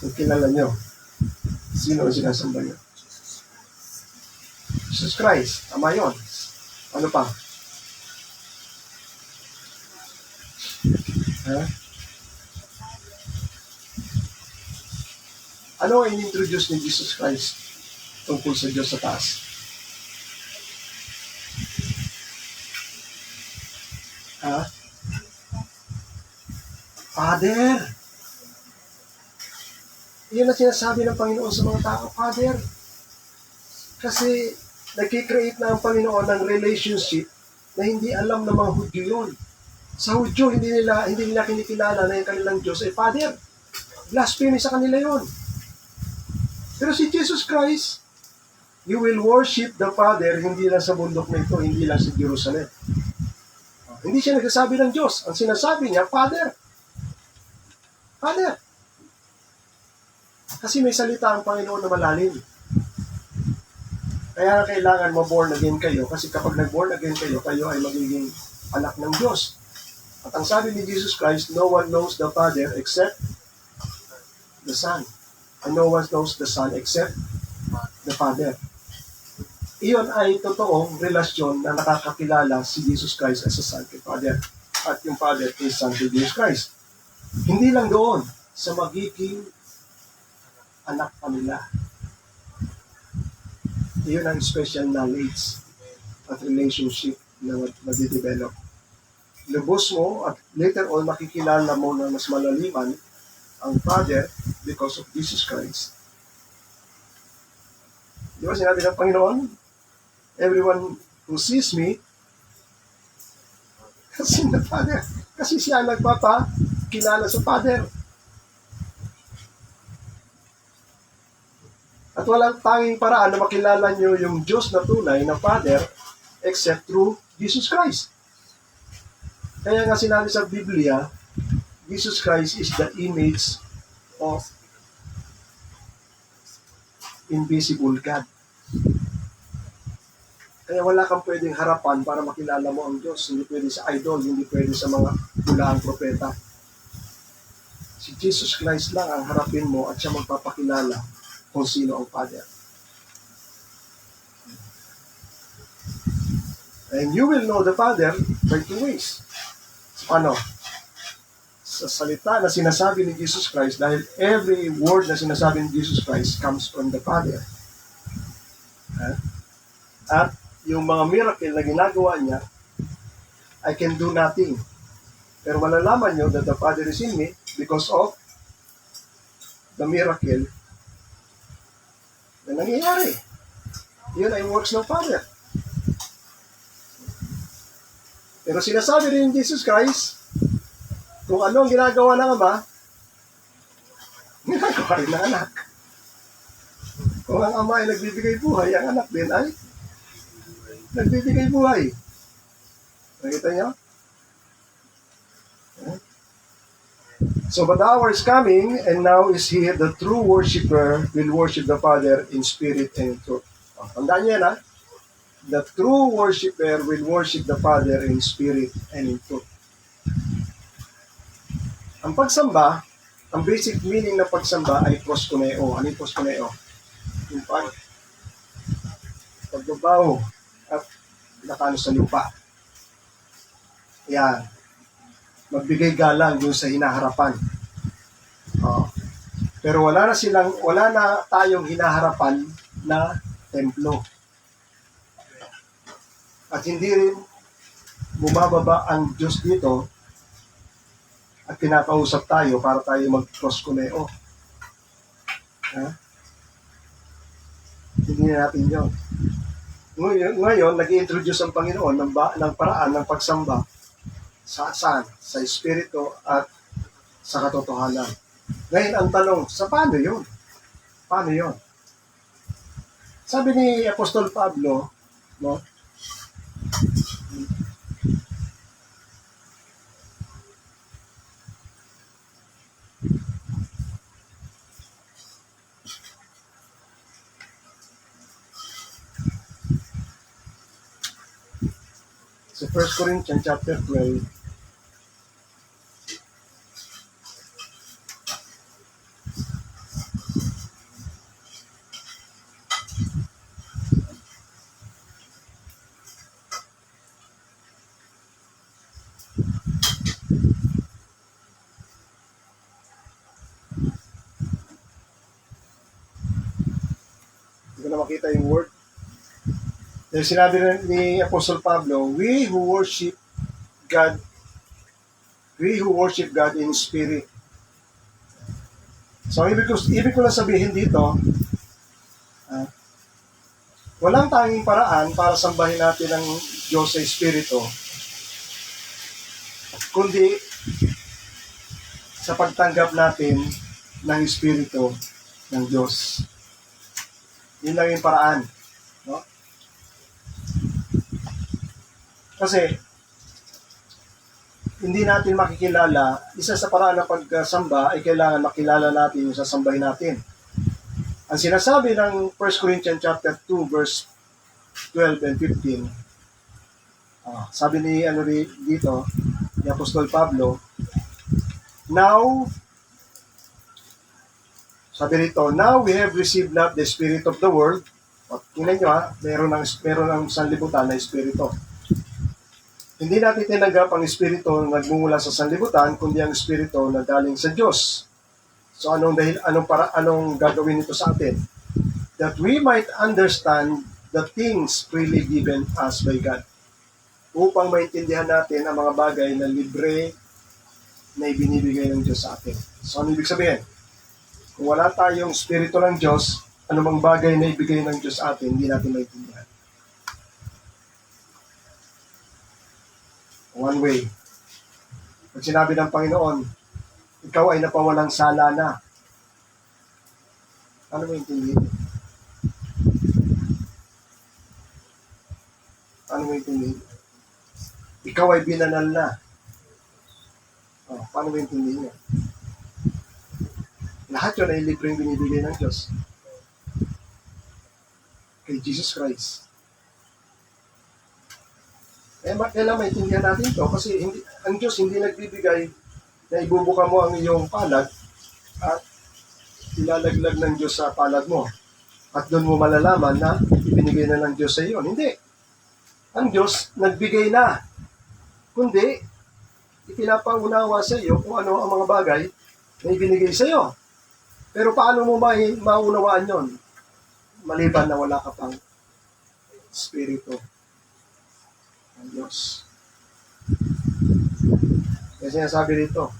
Kung kilala nyo, sino ang sinasamba nyo? Jesus Christ, tama yun. Ano pa? Ano ang in-introduce ni Jesus Christ tungkol sa Diyos sa taas? Father! Iyan ang sinasabi ng Panginoon sa mga tao, Father. Kasi nagkikreate na ang Panginoon ng relationship na hindi alam ng mga Hudyo yun. Sa Hudyo, hindi nila kinikilala na yung kanilang Diyos ay Father. Blasphemy sa kanila yon. Pero si Jesus Christ, you will worship the Father hindi lang sa bundok na ito, hindi lang sa Jerusalem. Hindi siya nagsasabi ng Diyos. Ang sinasabi niya, Father. Father. Kasi may salita ang Panginoon na malalim. Kaya kailangan ma-born again kayo kasi kapag nag-born again kayo, kayo ay magiging anak ng Diyos. At ang sabi ni Jesus Christ, no one knows the Father except the Son. And no one knows the Son except the Father. Iyon ay totoong relasyon na nakakakilala si Jesus Christ as a Son kay Father. At yung Father is Son to Jesus Christ. Hindi lang doon, sa magiging anak pa nila. Iyon ang special knowledge at relationship na madidevelop. Lubos mo at later on makikilala mo na mas malaliman ang Father because of Jesus Christ. Di ba sinabi ng Panginoon? Everyone who sees me has seen the Father. Kasi siya nagpapakilala sa Father. At walang tanging paraan na makilala nyo yung Diyos na tunay na Father except through Jesus Christ. Kaya nga sinabi sa Biblia, Jesus Christ is the image of invisible God. Kaya wala kang pwedeng harapan para makilala mo ang Diyos. Hindi pwede sa idol, hindi pwede sa mga hulaang propeta. Si Jesus Christ lang ang harapin mo at siya magpapakilala kung sino ang Father. And you will know the Father by two ways. Paano? Sa salita na sinasabi ni Jesus Christ, dahil every word na sinasabi ni Jesus Christ comes from the Father. At yung mga miracle na ginagawa niya, I can do nothing. Pero malalaman nyo that the Father is in me because of the miracle na nangyayari. Yun ay works ng Father. Pero sinasabi rin ni Jesus Christ, kung ano ang ginagawa ng Ama, ginagawa rin ng anak. Kung ang Ama ay nagbibigay buhay, ang anak din ay nagbibigay buhay. Nakita niyo? So, but the hour is coming, and now is here, the true worshiper will worship the Father in spirit and in truth. Tandaan niyo yan, ha? The true worshiper will worship the Father in spirit and in truth. Ang pagsamba, ang basic meaning ng pagsamba ay proskuneo. Ano yung proskuneo? Yung pagbabaw at nakano sa lupa. Yan. Magbigay galang doon sa hinaharapan. Oh. Pero wala na tayong hinaharapan na templo. At hindi rin bumababa ang Diyos dito at pinakausap tayo para tayo mag-proskuneo. Ha? Hindi na natin yun. Ngayon, nag-i-introduce ang Panginoon ng paraan ng pagsamba sa saan? Sa Espiritu at sa katotohanan. Ngayon, ang tanong, sa paano yun? Paano yun? Sabi ni Apostol Pablo, no? Sa 1 Corinthians chapter 12, hindi ko na makita yung word. Dahil sinabi ni Apostle Pablo, we who worship God in spirit. So, ibig ko lang sabihin dito, walang tanging paraan para sambahin natin ang Diyos sa Espiritu, kundi sa pagtanggap natin ng Espiritu ng Diyos. Yun lang yung paraan. No? Kasi, hindi natin makikilala, isa sa paraan ng pagsamba ay kailangan makilala natin yung sasambahin natin. Ang sinasabi ng 1 Corinthians chapter 2 verse 12 and 15, sabi ni dito, ni Apostol Pablo, now we have received not the spirit of the world. Tingnan nyo meron ng sanlibutan na espiritu. Hindi natin tinanggap ang espiritu na nagmumula sa sanlibutan, kundi ang espiritu na galing sa Diyos. So anong gagawin nito sa atin? That we might understand the things freely given us by God. Upang maintindihan natin ang mga bagay na libre na ibinibigay ng Diyos sa atin. So ano ibig sabihin? Kung wala tayong espiritu ng Diyos, anumang bagay na ibigay ng Diyos sa atin, hindi natin maintindihan. One way. Pag sinabi ng Panginoon, ikaw ay napawalang sala na. Ano mo intindihin? Ano mo intindihin? Ikaw ay binanal na. Paano mo intindihin yan? Lahat yun ay libreng binibigay ng Diyos. Kay Jesus Christ. Kailan maintindihan natin ito? Kasi ang Diyos hindi nagbibigay na ibubuka mo ang iyong palad at ilalaglag ng Diyos sa palad mo. At doon mo malalaman na ibinigay na ng Diyos sa iyo. Hindi. Ang Diyos nagbigay na. Kundi, ipinapaunawa sa iyo kung ano ang mga bagay na ibinigay sa iyo. Pero paano mo maunawaan yon? Maliban na wala ka pang Espiritu ng Diyos. Kasi sinasabi dito,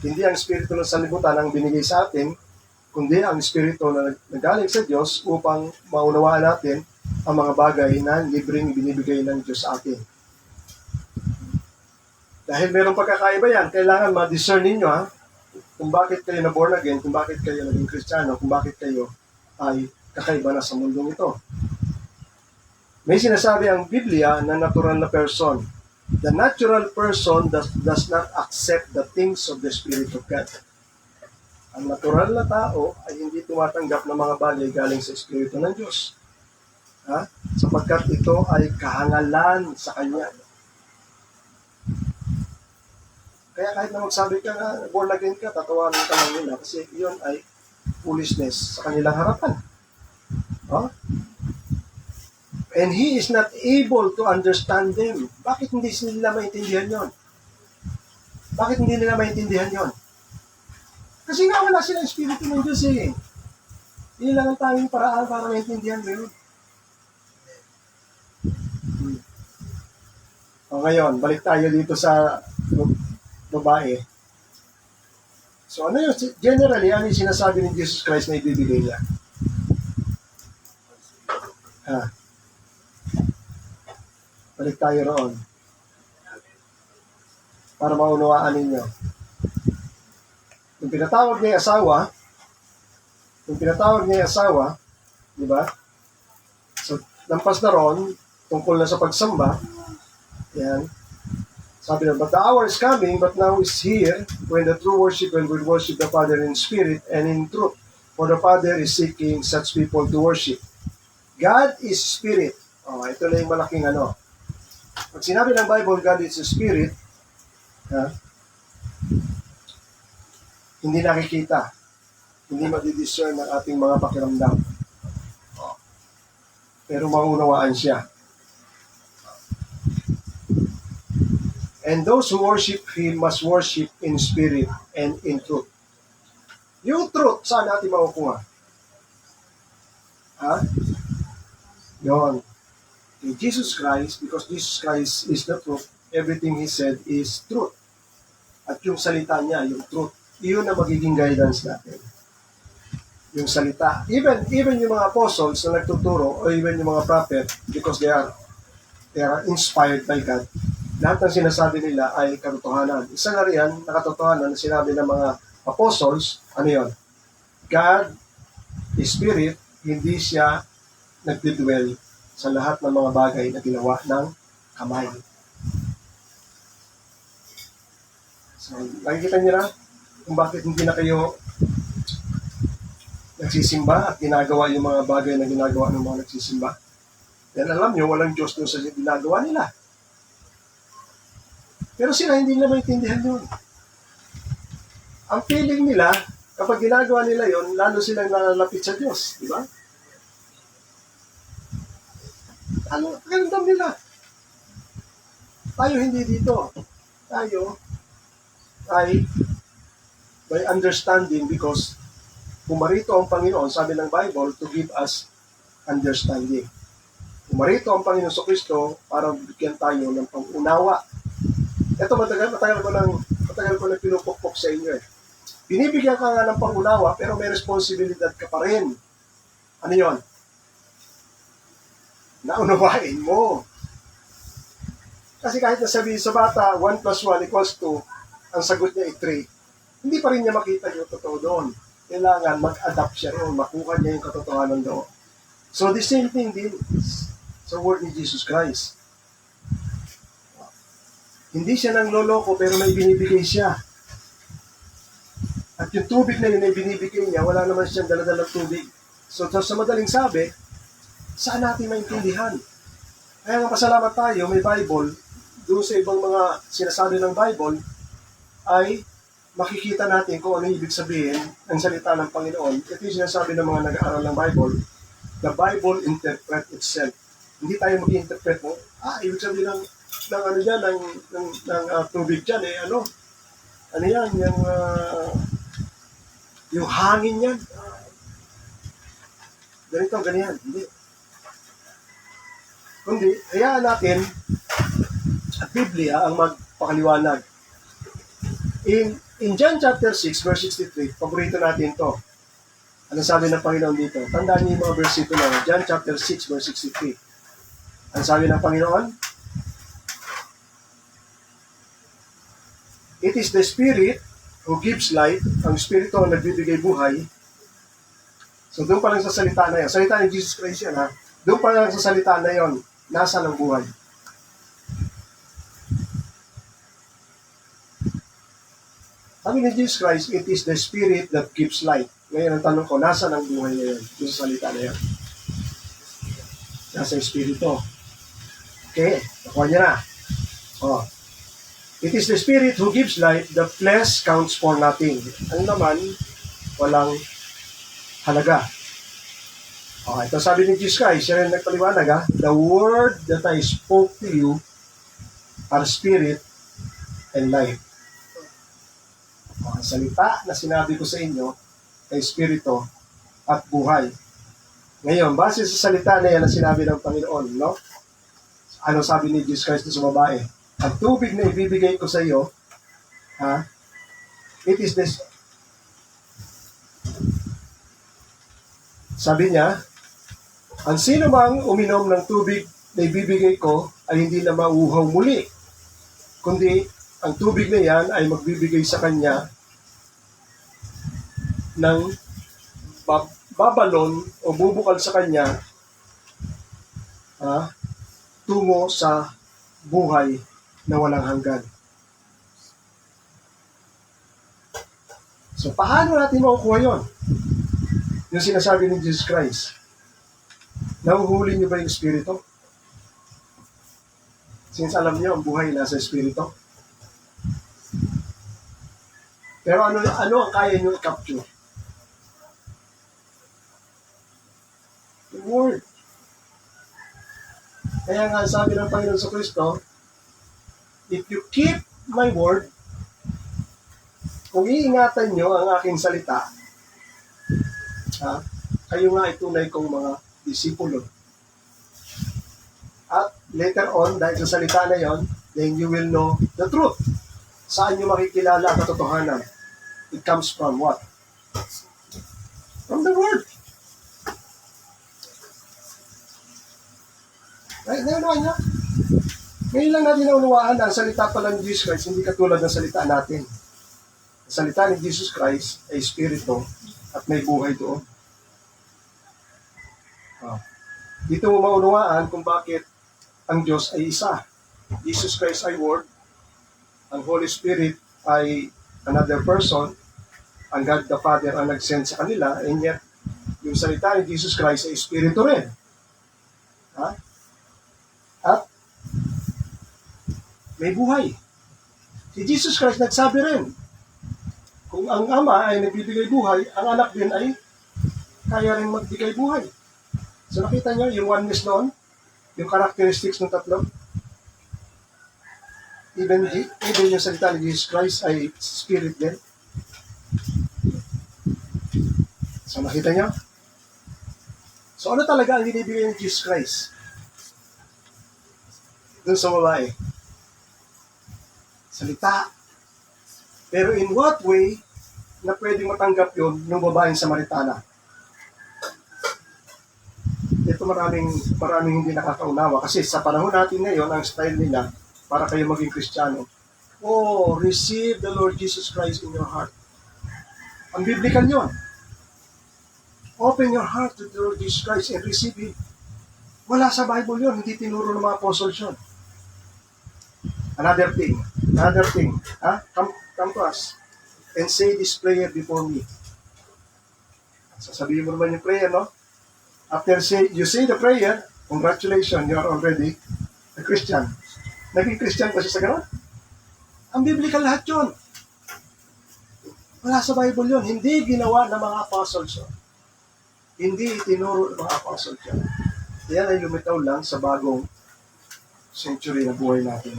hindi ang Espiritu ng sanlibutan ang binigay sa atin, kundi ang Espiritu na nagaling sa Diyos upang maunawaan natin ang mga bagay na libreng binibigay ng Diyos sa atin. Dahil mayroong pagkakaiba yan, kailangan ma-discern ninyo kung bakit kayo na born again, kung bakit kayo naging Kristiyano, kung bakit kayo ay kakaiba na sa mundong ito. May sinasabi ang Biblia na natural na person. The natural person does not accept the things of the Spirit of God. Ang natural na tao ay hindi tumatanggap ng mga bagay galing sa Espiritu ng Diyos. Sapagkat ito ay kahangalan sa Kanya. Kaya kahit na magsabi ka na born again ka, tatawanan ka lang nila kasi yun ay foolishness sa kanilang harapan. And He is not able to understand them. Bakit hindi nila maintindihan yon? Bakit hindi nila maintindihan yon? Kasi nga wala silang Espiritu ng Diyos eh. Yun lang ang tanging paraan para maintindihan mo yun. O ngayon, balik tayo dito sa babae. So ano yung, generally, ano yung sinasabi ni Jesus Christ na ibibigay niya? Balik tayo roon. Para maunawaan ninyo. Yung pinatawag niya yung asawa, di ba? So, lampas na roon, tungkol na sa pagsamba, yan. Sabi na, but the hour is coming, but now is here, when the true worshiper will worship the Father in spirit and in truth. For the Father is seeking such people to worship. God is spirit. Oh, ito na yung malaking ano. Pag sinabi ng Bible, God is a spirit, hindi nakikita, hindi madidiscern ng ating mga pakiramdam. Oh. Pero maunawaan siya. And those who worship Him must worship in spirit and in truth. Yung truth, saan natin makukuha? Yun. In Jesus Christ, because Jesus Christ is the truth, everything He said is truth. At yung salita niya, yung truth, iyon na magiging guidance natin. Yung salita. Even yung mga apostles na nagtuturo, or even yung mga prophet, because they are inspired by God, lahat ng sinasabi nila ay katotohanan. Isa na riyan, nakatotohanan na sinabi ng mga apostles, ano yun? God is spirit, hindi siya nagdidwell sa lahat ng mga bagay na ginawa ng kamay. So, nakikita niyo na kung bakit hindi na kayo nagsisimba at ginagawa yung mga bagay na ginagawa ng mga nagsisimba. Yan alam niyo, walang Diyos doon sa ginagawa nila. Pero sila hindi nila maintindihan yun. Ang feeling nila, kapag ginagawa nila yon, lalo silang nalalapit sa Diyos. Di ba? Ano, pakiramdam nila. Tayo hindi dito. Tayo ay by understanding, because pumarito ang Panginoon, sabi ng Bible, to give us understanding. Pumarito ang Panginoon sa Kristo para bigyan tayo ng pang-unawa. Ito, matagal ko nang pinupukpok sa inyo eh. Binibigyan ka nga ng pangunawa, pero may responsibilidad ka pa rin. Ano yon? Naunawain mo. Kasi kahit nasabihin sa bata, 1 plus 1 equals 2, ang sagot niya ay 3, hindi pa rin niya makita yung totoo doon. Kailangan mag-adapt siya rin, makuha niya yung katotohanan doon. So the same thing din sa word ni Jesus Christ. Hindi siya nang loloko, pero may binibigay siya. At yung tubig na yun ay binibigay niya, wala naman siyang daladalang tubig. So sa madaling sabi, saan natin maintindihan? Kaya nga pasalamat tayo, may Bible, doon sa ibang mga sinasabi ng Bible, ay makikita natin kung ano ibig sabihin ng salita ng Panginoon. Ito yung sinasabi ng mga nag-aaral ng Bible, the Bible interpret itself. Hindi tayo mag-interpret mo, ibig sabihin ng ano dyan, ng tubig dyan, ano yan, yung hangin yan. Ganito, ganyan. Hindi. Kundi, hayaan natin at Biblia ang magpakaliwanag. In John chapter 6, verse 63, paborito natin to. Ano sabi ng Panginoon dito? Tandaan niyo yung mga versikulo. John chapter 6, verse 63. Ano sabi ng Panginoon? It is the Spirit who gives life. Ang Espiritu ang nagbibigay buhay. So doon pa lang sa salita na yan. Salita ni Jesus Christ yan, ha? Doon pa lang sa salita na yon, nasa ng buhay. Sabi ni Jesus Christ, it is the Spirit that gives life. Ngayon ang tanong ko, nasa ng buhay na yan? Doon sa salita na yan. Nasa Espiritu. Okay, nakuha niya na. It is the Spirit who gives life, the flesh counts for nothing. Ang naman, walang halaga. Ito sabi ni Jesus Christ, siya rin nagpaliwanag the word that I spoke to you are spirit and life. Ang salita na sinabi ko sa inyo ay spirito at buhay. Ngayon, base sa salita na yan na sinabi ng Panginoon, no? Ano sabi ni Jesus Christ sa babae? Ang tubig na ibibigay ko sa iyo, it is this. Sabi niya, ang sino mang uminom ng tubig na ibibigay ko ay hindi na mauuhaw muli, kundi ang tubig na yan ay magbibigay sa kanya ng babalon o bubukal sa kanya tungo sa buhay na walang hanggan. So, paano natin makukuha yun? Yung sinasabi ni Jesus Christ. Nahuhuli niyo ba yung Espiritu? Since alam niyo, ang buhay nasa Espiritu. Pero ano ang kaya niyo i-capture? The Word. Kaya nga sabi ng Panginoon sa Kristo, if you keep my word, kung iingatan nyo ang aking salita, kayo nga ay tunay kong mga disipulo. At later on, dahil sa salita na yon, then you will know the truth. Saan nyo makikilala ang katotohanan? It comes from what? From the Word. Right? Naunawaan niya? Ngayon lang natin naunawaan na ang salita pala ni Jesus Christ, hindi katulad ng salita natin. Ang salita ni Jesus Christ ay Espiritu at may buhay doon. Dito mo maunawaan kung bakit ang Diyos ay isa. Jesus Christ ay Word, ang Holy Spirit ay another person, ang God the Father ang nag-send sa kanila, and yet, yung salita ni Jesus Christ ay Espiritu rin. At may buhay. Si Jesus Christ nagsabi rin, kung ang Ama ay nagbibigay buhay, ang anak din ay kaya rin magbigay buhay. So nakita nyo yung oneness noon, yung characteristics ng tatlo. Even yung salita ni Jesus Christ ay spirit din. So nakita nyo? So ano talaga ang binibigay ng Jesus Christ? Doon sa babae. Salita. Pero in what way na pwedeng matanggap yun ng babaeng Samaritana? Ito maraming hindi nakakaunawa kasi sa panahon natin ngayon, ang style nila para kayo maging Kristiyano. Receive the Lord Jesus Christ in your heart. Ang biblical yun. Open your heart to the Lord Jesus Christ and receive Him. Wala sa Bible yun, hindi tinuro ng mga apostles yun. Another thing. Come to us and say this prayer before me. Sasabihin mo naman yung prayer, no? After you say the prayer, congratulations, you are already a Christian. Naging Christian pa siya sa gano'n? Ang biblical lahat yun. Wala sa Bible yun. Hindi ginawa ng mga apostles yun. Hindi itinuro ng mga apostles yun. Yan ay lumitaw lang sa bagong century na buhay natin.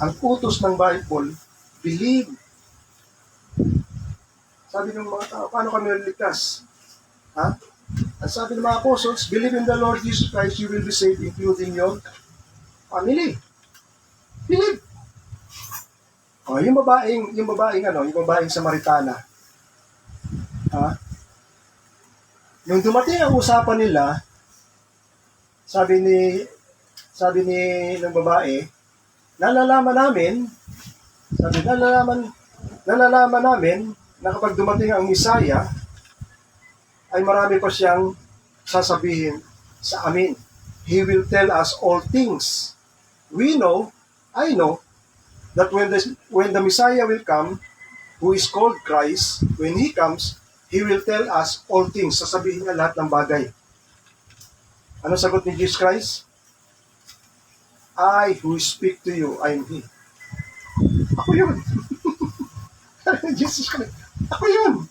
Ang utos ng Bible, believe. Sabi ng mga tao, paano kami naliligtas? Ang sabi ng mga apostles, believe in the Lord Jesus Christ, you will be saved, including your family. Believe. Yung babaeng Samaritana. Nung dumating ang usapan nila, sabi ng babae, nalalaman namin na kapag dumating ang Misaya, ay marami pa siyang sasabihin sa amin. He will tell us all things. I know, that when the Messiah will come, who is called Christ, when He comes, He will tell us all things. Sasabihin niya lahat ng bagay. Ano sagot ni Jesus Christ? I who speak to you, I am He. Ako yun. Jesus Christ. Ako yun.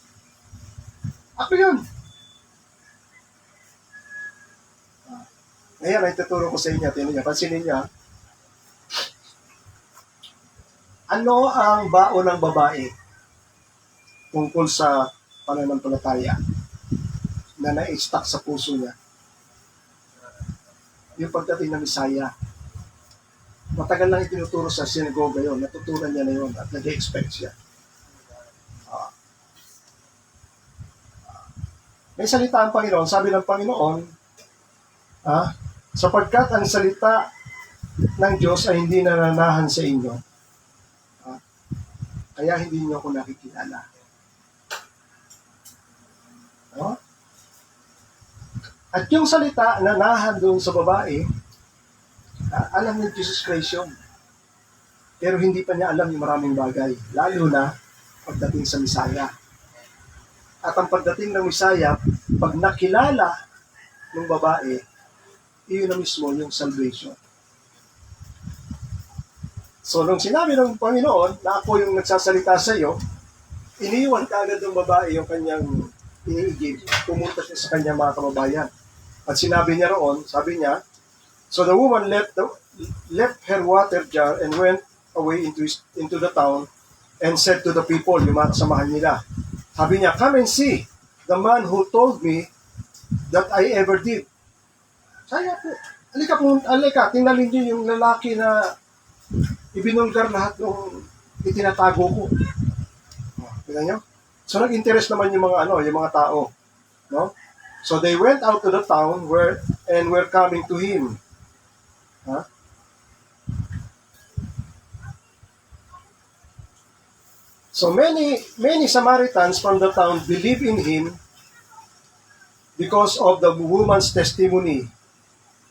Ngayon ay tuturo ko sa inyo. Tingnan niyo, pansinin niyo. Ano ang baon ng babae tungkol sa pananampalataya na na-stuck sa puso niya? Yung pagdating ng Misaya. Matagal lang itinuturo sa sinagoga yon, natutunan niya na yun at nag-expect siya. May salita ang Panginoon, sabi ng Panginoon, sapagkat ang salita ng Diyos ay hindi nananahan sa inyo, kaya hindi niyo ako nakikilala. At yung salita na nahan doon sa babae, alam ni Jesus Christ yun. Pero hindi pa niya alam yung maraming bagay, lalo na pagdating sa Misaya. At ang pagdating ng Misaya, pag nakilala ng babae, iyon na mismo yung salvation. So, nung sinabi ng Panginoon na ako yung nagsasalita sa iyo, iniwan ka agad ng babae yung kanyang iniigib. Pumunta siya sa kanyang mga kababayan. At sinabi niya roon, sabi niya, so the woman left her water jar and went away into the town and said to the people, yung mga kasamahan nila, sabi niya, come and see the man who told me that I ever did. Saya po, alika, tingnan niyo yung lalaki na ibinulgar lahat ng itinatago ko. Tingnan niyo? So nag-interest naman yung mga tao, no? So they went out to the town were coming to him. So many Samaritans from the town believed in him because of the woman's testimony.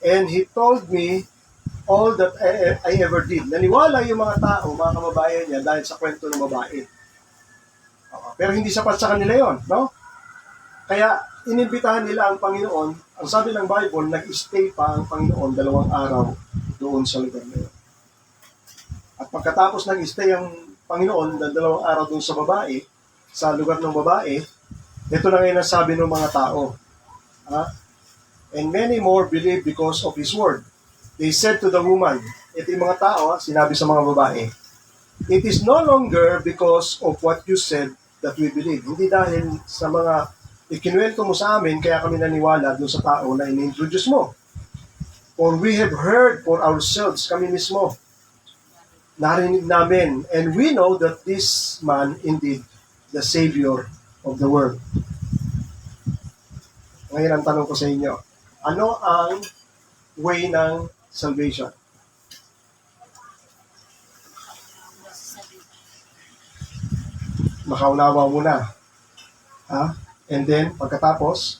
And he told me all that I ever did. Naniwala yung mga tao, mga kababayan niya dahil sa kwento ng babae. Pero hindi sapat sa kanila yon, no? Kaya inimbitahan nila ang Panginoon. Ang sabi ng Bible, nag-stay pa ang Panginoon 2 araw doon sa lugar na yun. At pagkatapos nag-stay ang Panginoon 2 araw doon sa babae, sa lugar ng babae, ito na ngayon ang sabi ng mga tao. And many more believed because of His word. They said to the woman, ito yung mga tao, sinabi sa mga babae, it is no longer because of what you said that we believe. Hindi dahil sa mga ikinuwento mo sa amin, kaya kami naniwala doon sa tao na in-introduce mo. For we have heard for ourselves, kami mismo, narinig namin, and we know that this man indeed the Savior of the world. Ngayon ang tanong ko sa inyo, ano ang way ng salvation? Makaunawa muna. And then, pagkatapos,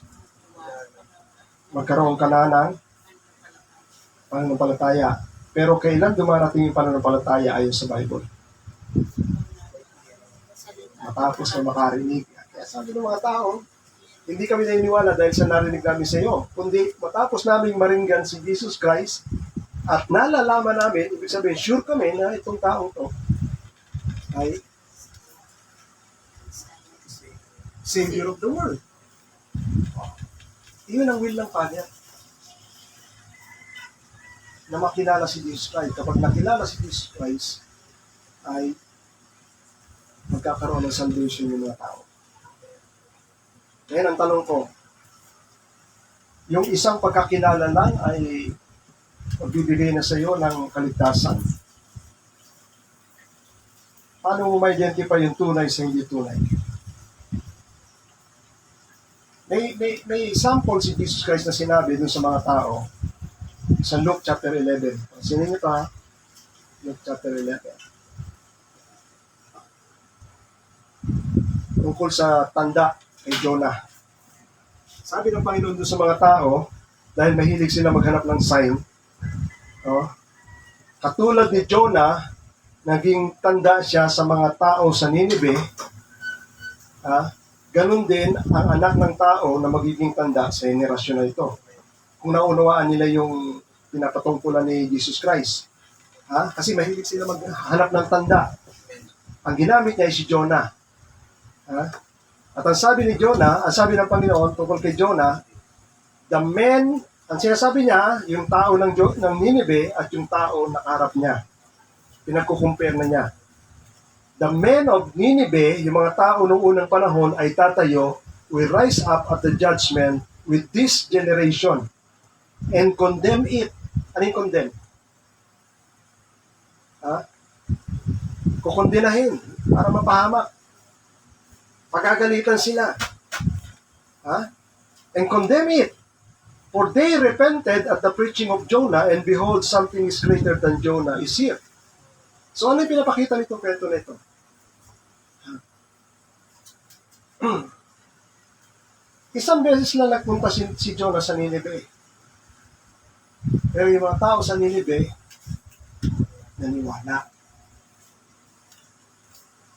magkaroon ka na ng pananampalataya. Pero kailan dumarating yung pananampalataya ayon sa Bible? Matapos na makarinig. Kaya sabi ng mga tao, hindi kami naniniwala dahil sa narinig namin sa iyo. Kundi matapos namin maringgan si Jesus Christ at nalalaman namin, ibig sabihin, sure kami na itong taong to ay Savior of the world. Iyon ang will ng Father. Na makilala si Jesus Christ. Kapag nakilala si Jesus Christ, ay magkakaroon ng salvation ng mga tao. Ngayon ang tanong ko, yung isang pagkakilala lang ay magbibigay na sa iyo ng kaligtasan. Paano mo ma-identify yung tunay sa hindi tunay? May sample si Jesus Christ na sinabi dun sa mga tao sa Luke chapter 11. Sinin niyo ito ha? Luke chapter 11. Tungkol sa tanda kay Jonah. Sabi ng Panginoon dun sa mga tao, dahil mahilig sila maghanap ng sign, katulad ni Jonah, naging tanda siya sa mga tao sa Ninive, ganun din ang anak ng tao na magiging tanda sa henerasyon na ito. Kung naunawaan nila yung pinapatungkulan ni Jesus Christ. Kasi mahilig sila maghanap ng tanda. Ang ginamit niya ay si Jonah. At ang sabi ni Jonah, ang sabi ng Panginoon tungkol kay Jonah, the men Ang sinasabi niya, yung tao ng Nineveh at yung tao na kaharap niya. Pinagkukumpare na niya. The men of Nineveh, yung mga tao noong unang panahon ay tatayo, will rise up at the judgment with this generation and condemn it. Ano yung condemn? Ha? Kukondinahin para mapahamak. Pagagalitan sila. Ha? And condemn it. For they repented at the preaching of Jonah, and behold, something is greater than Jonah is here. So ano yung pinapakita nitong kwento na ito? Isang beses lang nagpunta si Jonah sa Nineveh. Pero yung mga tao sa Nineveh, naniwala.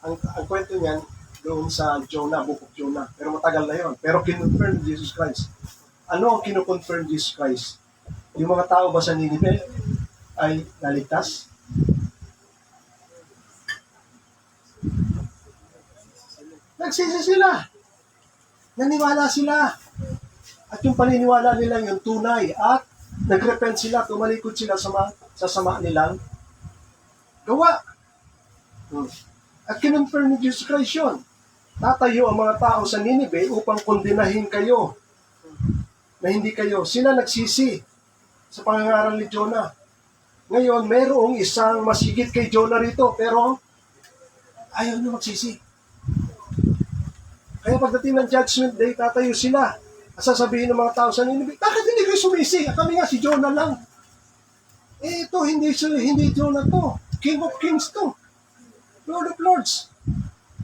Ang kwento niyan, doon sa Jonah, Book of Jonah. Pero matagal na yon. Pero kinonfirm ni Jesus Christ. Ano ang kinoconfirm Jesus Christ? Yung mga tao ba sa Nineveh ay naligtas? Nagsisi sila. Naniwala sila. At yung paniniwala nila yung tunay. At nagrepent sila, tumalikod sila sa sama nilang gawa. At kinonfirm ni Jesus Christ yun. Tatayo ang mga tao sa Nineveh upang kondinahin kayo na hindi kayo. Sila nagsisi sa pangangaral ni Jonah. Ngayon, mayroong isang mas higit kay Jonah rito, pero ayaw nyo magsisi. Kaya pagdating ng judgment day, tatayo sila. At sasabihin ng mga tao sa Nineveh, bakit hindi kayo sumisi? Kami nga si Jonah lang. Ito, hindi Jonah to. King of Kings to. Lord of Lords.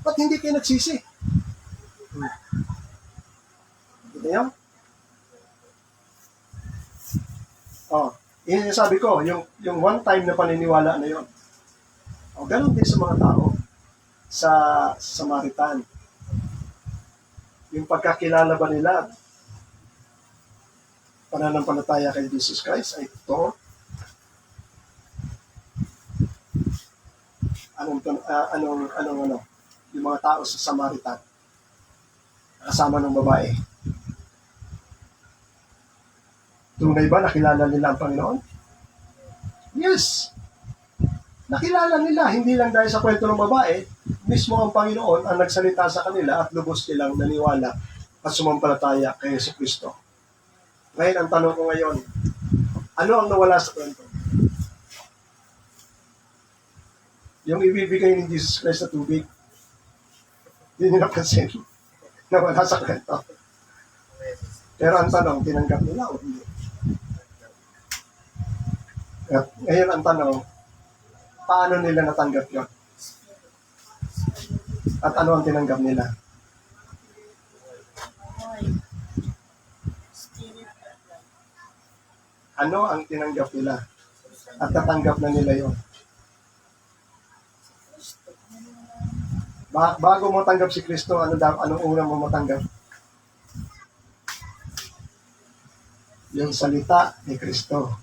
Ba't hindi kayo nagsisi? Ito yan? Yun yung sabi ko, yung one time na paniniwala na yun. Ganun din sa mga tao sa Samaritan. Yung pagkakilala ba nila pananampalataya kay Jesus Christ ay ito. Anong yung mga tao sa Samaritan kasama ng babae. Tunay ba nakilala nila ang Panginoon? Yes. Nakilala nila, hindi lang dahil sa kwento ng babae, mismo ang Panginoon ang nagsalita sa kanila at lubos nilang naniwala at sumampalataya kay Jesucristo. Ngayon, ang tanong ko ngayon, ano ang nawala sa kwento? Yung ibibigay ni Jesus Christ na tubig, hindi nila napansin. Nawala sa kwento. Pero ang tanong, tinanggap nila o hindi? At ngayon ang tanong, paano nila natanggap yun? At ano ang tinanggap nila? Ano ang tinanggap nila? At natanggap na nila yun? Bago mo tanggap si Kristo, anong una mo matanggap? Yung salita ni Kristo.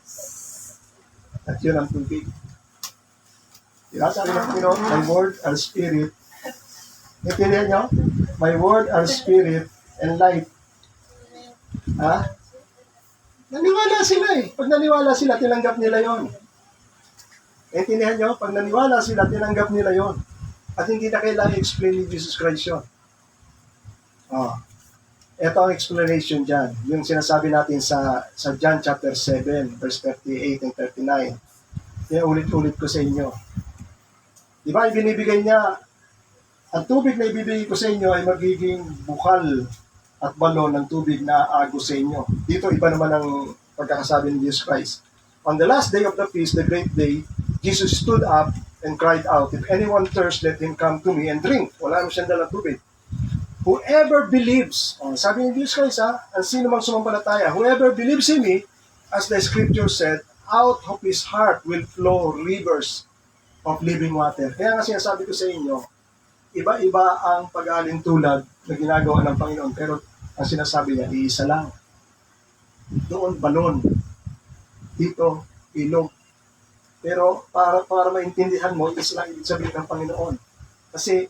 At yun ang tubig. Diba? Sabi ng Panginoon, my word are spirit. Naintindihan nyo? My word are spirit and life. Ha? Naniwala sila eh. Pag naniwala sila, tinanggap nila yon. Naintindihan nyo? Pag naniwala sila, tinanggap nila yon. At hindi na kailangan explain ni Jesus Christ yun. Ito ang explanation dyan. Yung sinasabi natin sa John chapter 7, verse 38 and 39. Kaya ulit-ulit ko sa inyo. Di ba, ibinibigay niya, ang tubig na ibibigay ko sa inyo ay magiging bukal at balon ng tubig na agos sa inyo. Dito, iba naman ang pagkakasabi ni Jesus Christ. On the last day of the feast, the great day, Jesus stood up and cried out, if anyone thirsts, let him come to me and drink. Wala naman siyang dalang tubig. Whoever believes, sabi ni Jesus Christ, ang sino mang sumampalataya, whoever believes in me, as the scripture said, out of his heart will flow rivers of living water. Kaya nga sinasabi ko sa inyo, iba-iba ang pag-aalintulad na ginagawa ng Panginoon, pero ang sinasabi niya, iisa lang. Doon, balon. Dito, ilog. Pero para maintindihan mo, isa lang ibig sabihin ng Panginoon. Kasi,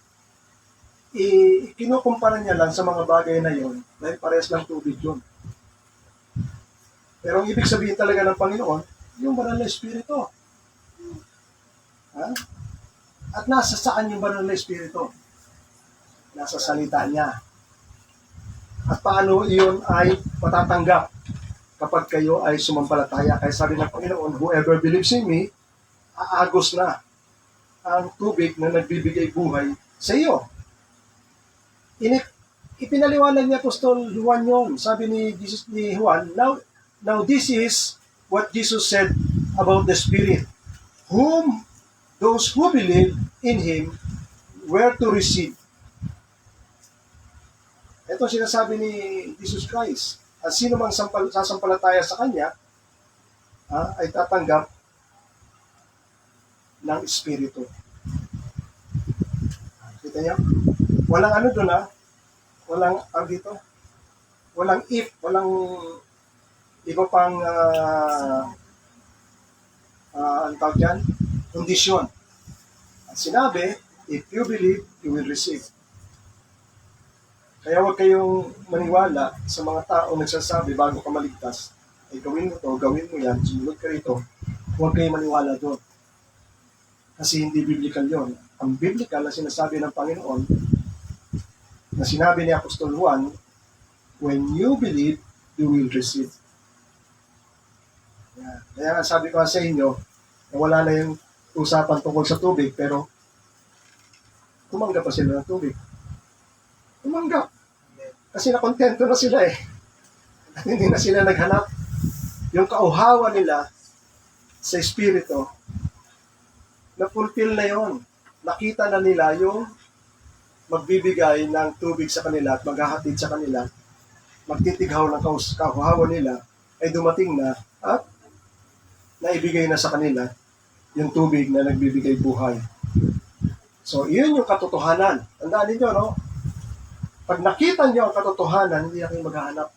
kinukumpara niya lang sa mga bagay na yon dahil parehas lang tubig yun. Pero ang ibig sabihin talaga ng Panginoon, yung banal na Espiritu. Ha? At nasa saan yung banal na Espiritu? Nasa salita niya. At paano iyon ay matatanggap kapag kayo ay sumampalataya? Kaya sabi ng Panginoon, whoever believes in me, aagos na ang tubig na nagbibigay buhay sa iyo. Ipinaliwanag ni Apostol Juan yun. Sabi ni Juan, now this is what Jesus said about the Spirit, whom those who believe in Him were to receive. Ito sinasabi ni Jesus Christ. At sino mang sasampalataya sa Kanya, ay tatanggap ng Espiritu. Kita niyo? Walang ano doon walang dito. Walang if, walang iba pang ang tawag dyan, kondisyon. At sinabi, if you believe, you will receive. Kaya huwag kayong maniwala sa mga tao nagsasabi bago ka maligtas, ay gawin mo to, gawin mo yan, sumunod ka rito. Huwag kayong maniwala doon. Kasi hindi biblical yon. Ang biblical na sinasabi ng Panginoon, na sinabi ni Apostol Juan, when you believe, you will receive. Yan. Kaya nga sabi ko sa inyo, na wala na yung usapan tungkol sa tubig, pero tumanggap pa sila ng tubig. Tumanggap. Kasi nakontento na sila At hindi na sila naghanap. Yung kauhawa nila sa Espiritu, na-fulfill na yon. Nakita na nila yung magbibigay ng tubig sa kanila at maghahatid sa kanila, magtitighaw ng kauhawa nila, ay dumating na at naibigay na sa kanila yung tubig na nagbibigay buhay. So, iyon yung katotohanan. Tandaan ninyo, no? Pag nakita niyo ang katotohanan, hindi na kayo maghahanap.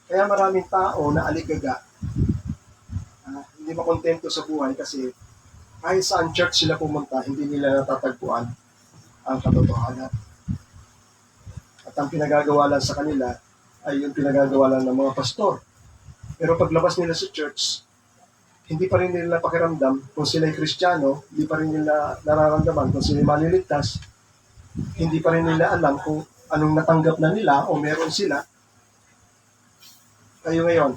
Kaya maraming tao na aligaga, hindi makontento sa buhay kasi kahit saan church sila pumunta, hindi nila natatagpuan ang katotohanan. At ang pinagagawa lang sa kanila ay yung pinagagawa lang ng mga pastor. Pero paglabas nila sa church, hindi pa rin nila pakiramdam kung sila ay Kristiyano, hindi pa rin nila nararamdaman kung sila ay maliligtas, hindi pa rin nila alam kung anong natanggap na nila o meron sila. Kayo ngayon,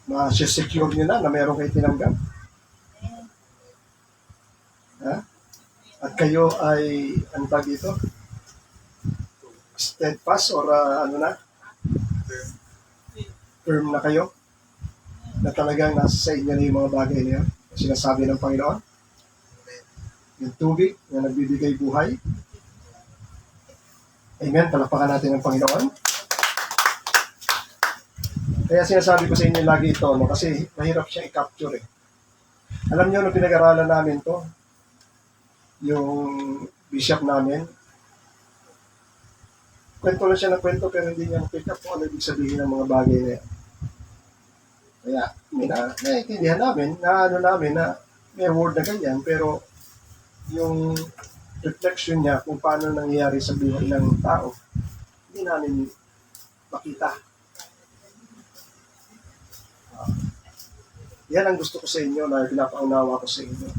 ma-secure nyo na meron kayo tinanggap. At kayo ay, ano tawag dito? Steadfast or firm na kayo? Na talagang nasa sa inyo na yung mga bagay niya. Sinasabi ng Panginoon. Yung tubig na nagbibigay buhay. Amen. Palakpakan natin ang Panginoon. Kaya sinasabi ko sa inyo lagi ito, kasi mahirap siya i-capture Alam niyo, nung pinag-aralan namin to, yung bishop namin, kwento lang siya ng kwento pero hindi niya pick up kung ano ibig sabihin ng mga bagay na yan. Kaya, naiintindihan namin, na may word na ganyan, pero yung reflection niya kung paano nangyayari sa buhay ng tao, hindi namin makita. Yan ang gusto ko sa inyo na pinapaunawa ko sa inyo.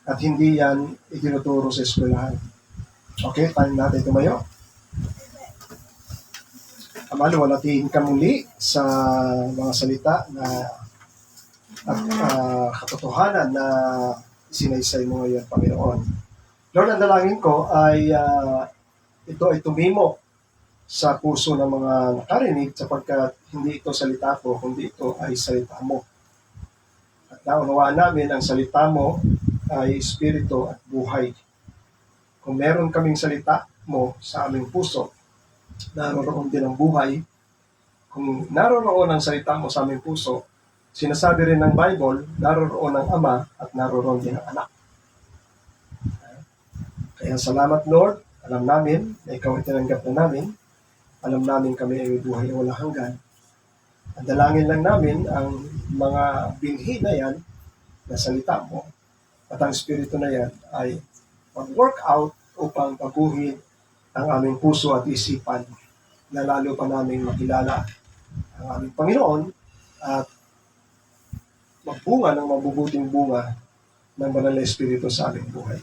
At hindi yan itinuturo sa eskwelahan. Okay, time natin tumayo. Ama, luwalhatiin ka muli sa mga salita na at katotohanan na sinaysay mo ngayon, Panginoon. Lord, ang dalangin ko ay ito ay tumimo sa puso ng mga nakarinig sapagkat hindi ito salita ko, kundi ito ay salita mo. At naunawaan namin ang salita mo ay espiritu at buhay. Kung meron kaming salita mo sa aming puso, naroroon din ang buhay. Kung naroroon ang salita mo sa aming puso, sinasabi rin ng Bible, naroroon ang Ama at naroroon din ang Anak. Kaya salamat, Lord. Alam namin na ikaw ay tinanggap na namin. Alam namin kami ay buhay na walang hanggan. At dalangin lang namin ang mga binhi na yan na salita mo at ang Espiritu na yan ay mag-work out upang paguhin ang aming puso at isipan na lalo pa namin makilala ang aming Panginoon at magbunga ng mabubuting bunga ng Banal na Espiritu sa aming buhay.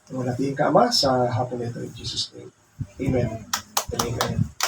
Tungkol natin ka, Ama, sa hapon nito in Jesus' name. Amen and amen.